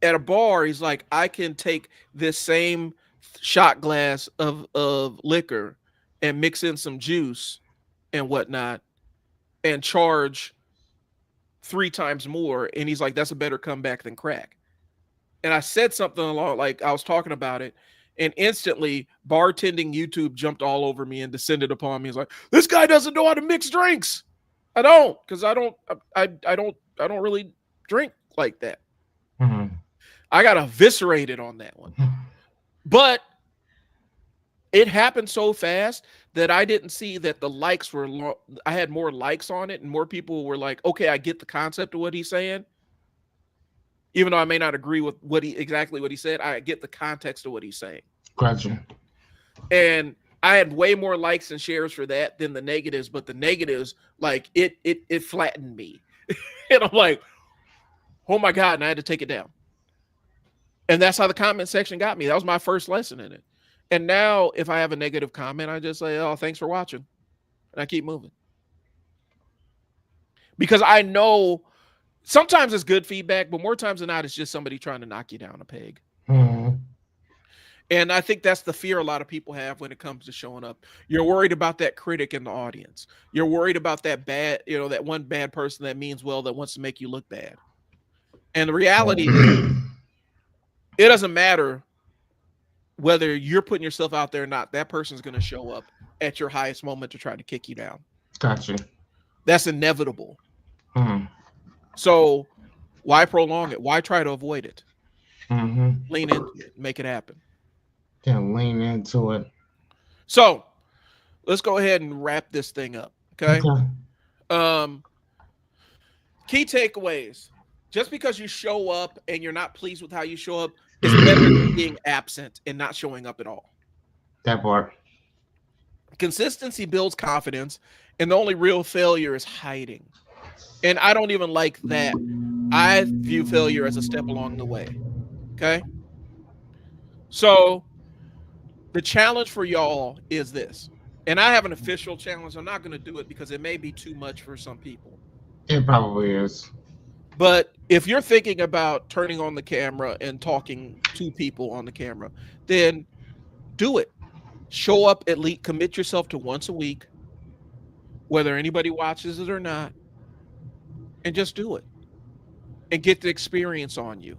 at a bar, he's like, I can take this same shot glass of liquor and mix in some juice and whatnot and charge 3 times more. And he's like, that's a better comeback than crack. And I said something along, like I was talking about it, and instantly bartending YouTube jumped all over me and descended upon me. He's like, this guy doesn't know how to mix drinks. I don't, because I don't really drink like that. I got eviscerated on that one. But it happened so fast that I didn't see that the likes were I had more likes on it and more people were like, okay, I get the concept of what he's saying. Even though I may not agree with exactly what he said, I get the context of what he's saying. Gotcha. And I had way more likes and shares for that than the negatives, but the negatives, like it flattened me. And I'm like, oh my God, and I had to take it down. And that's how the comment section got me. That was my first lesson in it. And now if I have a negative comment, I just say, oh, thanks for watching. And I keep moving. Because I know sometimes it's good feedback, but more times than not, it's just somebody trying to knock you down a peg. Mm-hmm. And I think that's the fear a lot of people have when it comes to showing up. You're worried about that critic in the audience. You're worried about that bad, that one bad person that means well that wants to make you look bad. And the reality is, it doesn't matter whether you're putting yourself out there or not. That person's going to show up at your highest moment to try to kick you down. Gotcha. That's inevitable. Mm-hmm. So why prolong it? Why try to avoid it? Mm-hmm. Lean into it, make it happen. Yeah, lean into it. So let's go ahead and wrap this thing up. Okay. Key takeaways. Just because you show up and you're not pleased with how you show up, it's better than being absent and not showing up at all. That part. Consistency builds confidence, and the only real failure is hiding. And I don't even like that. I view failure as a step along the way. Okay. So the challenge for y'all is this. And I have an official challenge. I'm not going to do it because it may be too much for some people. It probably is. But if you're thinking about turning on the camera and talking to people on the camera, then do it. Show up at least, commit yourself to once a week, whether anybody watches it or not, and just do it. And get the experience on you.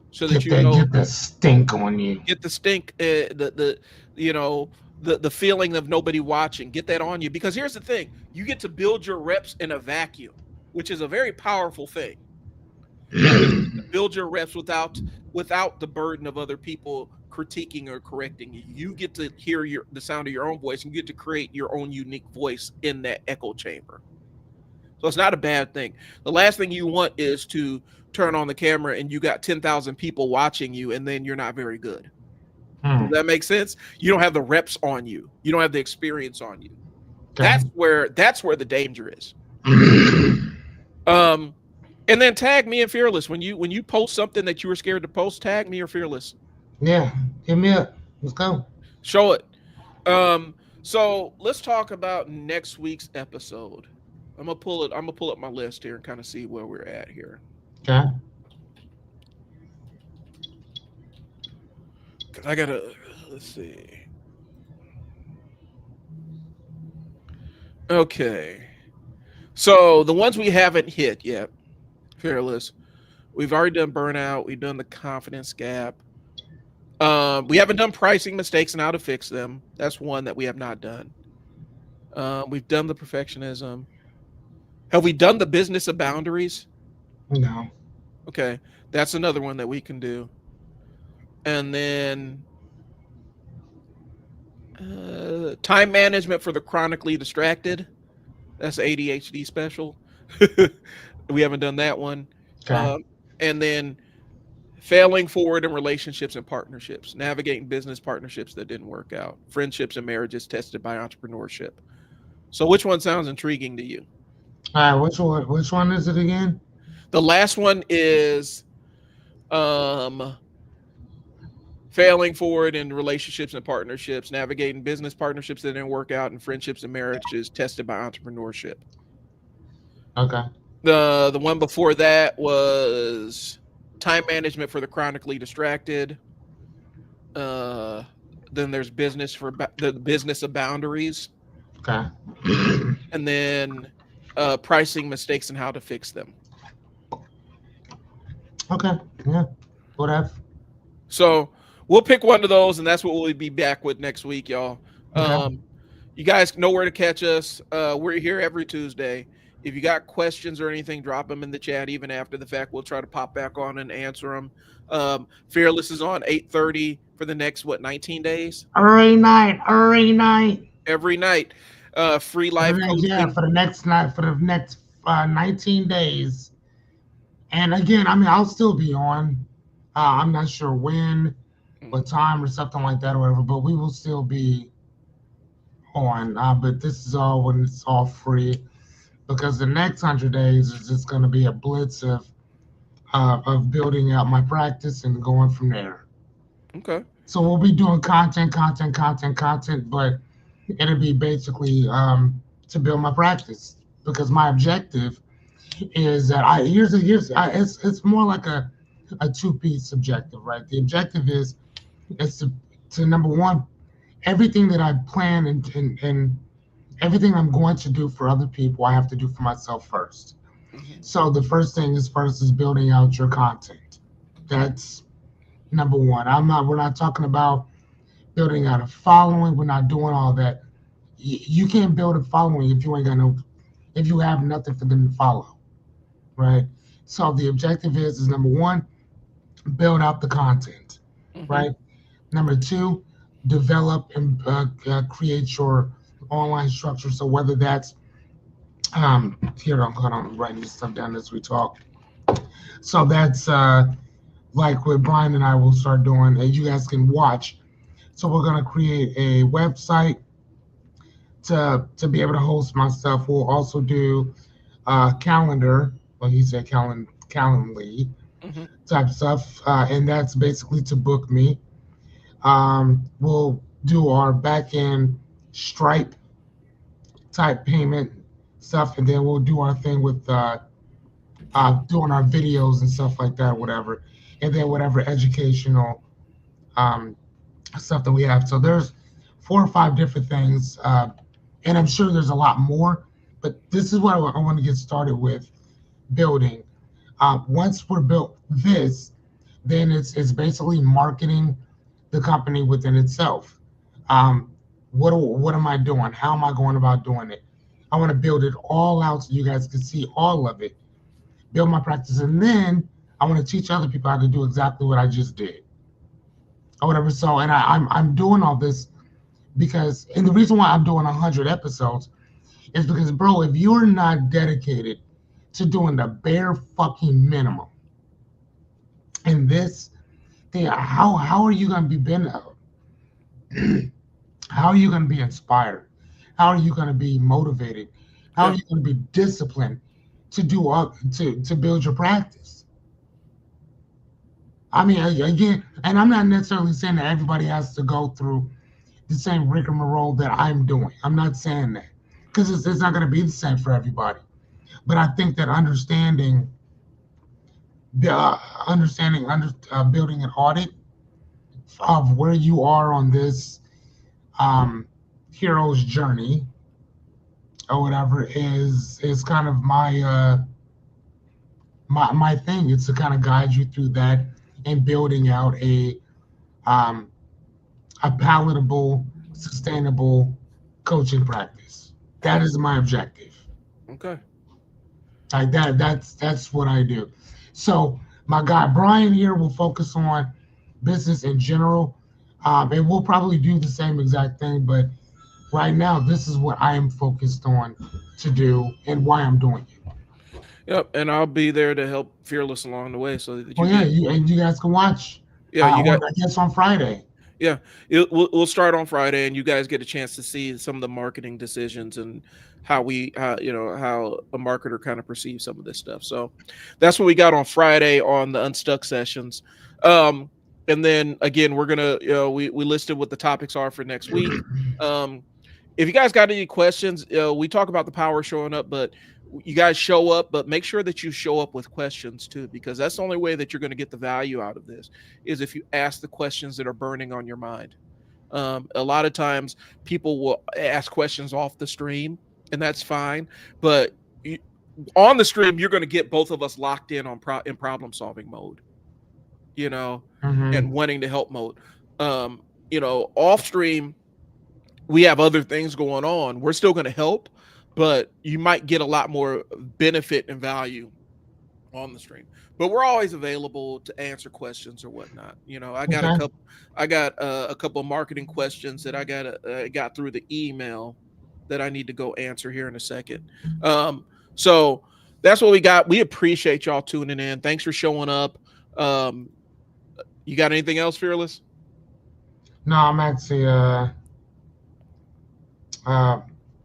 So that get the stink on you. Get the stink, the feeling of nobody watching. Get that on you. Because here's the thing. You get to build your reps in a vacuum, which is a very powerful thing. Build your reps without the burden of other people critiquing or correcting you. You get to hear the sound of your own voice and you get to create your own unique voice in that echo chamber. So it's not a bad thing. The last thing you want is to turn on the camera and you got 10,000 people watching you and then you're not very good. Does that make sense? You don't have the reps on you. You don't have the experience on you. Okay. That's where the danger is. And then tag me and Fearless. When you post something that you were scared to post, tag me or Fearless. Yeah, hit me up. Let's go. Show it. So let's talk about next week's episode. I'm gonna pull up my list here and kind of see where we're at here. Okay. Cause I gotta let's see. Okay. So the ones we haven't hit yet, Fearless. We've already done burnout. We've done the confidence gap. We haven't done pricing mistakes and how to fix them. That's one that we have not done. We've done the perfectionism. Have we done the business of boundaries? No. Okay. That's another one that we can do. And then time management for the chronically distracted. That's ADHD special. We haven't done that one. Okay. And then failing forward in relationships and partnerships, navigating business partnerships that didn't work out, friendships and marriages tested by entrepreneurship. So which one sounds intriguing to you? All right, which one is it again? The last one is failing forward in relationships and partnerships, navigating business partnerships that didn't work out, and friendships and marriages tested by entrepreneurship. Okay. The one before that was time management for the chronically distracted. Then there's business for the business of boundaries. Okay. And then pricing mistakes and how to fix them. Okay. Yeah. Whatever. So we'll pick one of those, and that's what we'll be back with next week, y'all. Okay. You guys know where to catch us. We're here every Tuesday. If you got questions or anything, drop them in the chat. Even after the fact, we'll try to pop back on and answer them. Fearless is on 8:30 for the next, what, 19 days? Every night. Every night. Free For the life next, yeah, coaching. for the next night, for the next 19 days. And again, I mean, I'll still be on. I'm not sure when, what Mhm. time, or something like that, or whatever. But we will still be on. But this is all when it's all free, because the next 100 days is just going to be a blitz of building out my practice and going from there. Okay. So we'll be doing content, but it'll be basically to build my practice, because my objective is that it's more like a two-piece objective, right? The objective is to number one, everything that I plan and everything I'm going to do for other people, I have to do for myself first. Hmm. So the first thing is first is building out your content. That's number one. We're not talking about building out a following. We're not doing all that. You can't build a following if you ain't got no, if you have nothing for them to follow, right? So the objective is number one, build out the content, Hmm. right? Number two, develop and create your online structure. So whether that's here, I'm writing this stuff down as we talk. So that's like what Brian and I will start doing, and you guys can watch. So we're gonna create a website to be able to host my stuff. We'll also do calendar. Well, he said Calendly Hmm. type stuff, and that's basically to book me. We'll do our back end Stripe type payment stuff, and then we'll do our thing with doing our videos and stuff like that, whatever, and then whatever educational um, stuff that we have. So there's 4 or 5 different things, and I'm sure there's a lot more. But this is what I want to get started with building. Once we're built this, then it's basically marketing the company within itself. Um, what am I doing? How am I going about doing it? I want to build it all out so you guys can see all of it. Build my practice, and then I want to teach other people how to do exactly what I just did, or whatever. So, and I'm doing all this because, and the reason why I'm doing 100 episodes is because, bro, if you're not dedicated to doing the bare fucking minimum in this thing, how are you gonna be how are you gonna be inspired? How are you gonna be motivated? How are Yeah. you gonna be disciplined to do to build your practice? I mean, again, and I'm not necessarily saying that everybody has to go through the same rigmarole that I'm doing. I'm not saying that because it's not going to be the same for everybody. But I think that building an audit of where you are on this um, hero's journey or whatever is kind of my thing. It's to kind of guide you through that and building out um, a palatable, sustainable coaching practice. That is my objective. Okay. Like that's what I do. So my guy Brian here will focus on business in general, and we'll probably do the same exact thing. But right now, this is what I am focused on to do and why I'm doing it. Yep. And I'll be there to help Fearless along the way so that Well, you yeah, can, you guys can watch yeah, you got, on I guess on Friday. yeah, we'll start on Friday, and you guys get a chance to see some of the marketing decisions and how a marketer kind of perceives some of this stuff. So that's what we got on Friday on the Unstuck sessions. Um, and then again, we're gonna, we listed what the topics are for next week. Um, if you guys got any questions, we talk about the power showing up, but you guys show up, but make sure that you show up with questions too, because that's the only way that you're going to get the value out of this is if you ask the questions that are burning on your mind. A lot of times people will ask questions off the stream, and that's fine. But you, on the stream, you're going to get both of us locked in on in problem solving mode, you know, and Hmm. wanting to help mode. Off stream, we have other things going on. We're still going to help, but you might get a lot more benefit and value on the stream, but we're always available to answer questions or whatnot. You know, Okay. I got a couple of marketing questions that got through the email that I need to go answer here in a second. So that's what we got. We appreciate y'all tuning in. Thanks for showing up. Um, you got anything else, Fearless? No, I'm actually uh,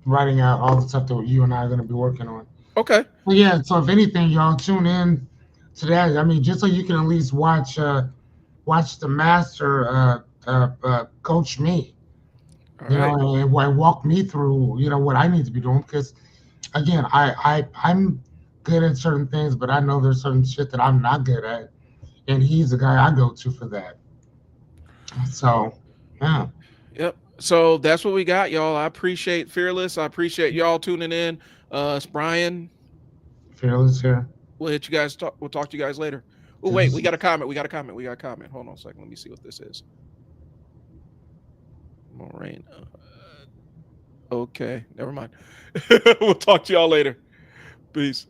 writing out all the stuff that you and I are going to be working on. Okay. Well, yeah, so if anything, y'all tune in to that. I mean, just so you can at least watch the master coach me, All right. and walk me through, what I need to be doing. Because again, I'm good at certain things, but I know there's certain shit that I'm not good at, and he's the guy I go to for that. So, yeah, Yep. So that's what we got, y'all. I appreciate Fearless. I appreciate y'all tuning in. It's Brian. fearless here. We'll hit you guys. We'll talk to you guys later. Oh This wait, we is got a comment. We got a comment. We got a comment. Hold on a second. Let me see what this is. Morena. Okay, never mind. We'll talk to y'all later. Peace.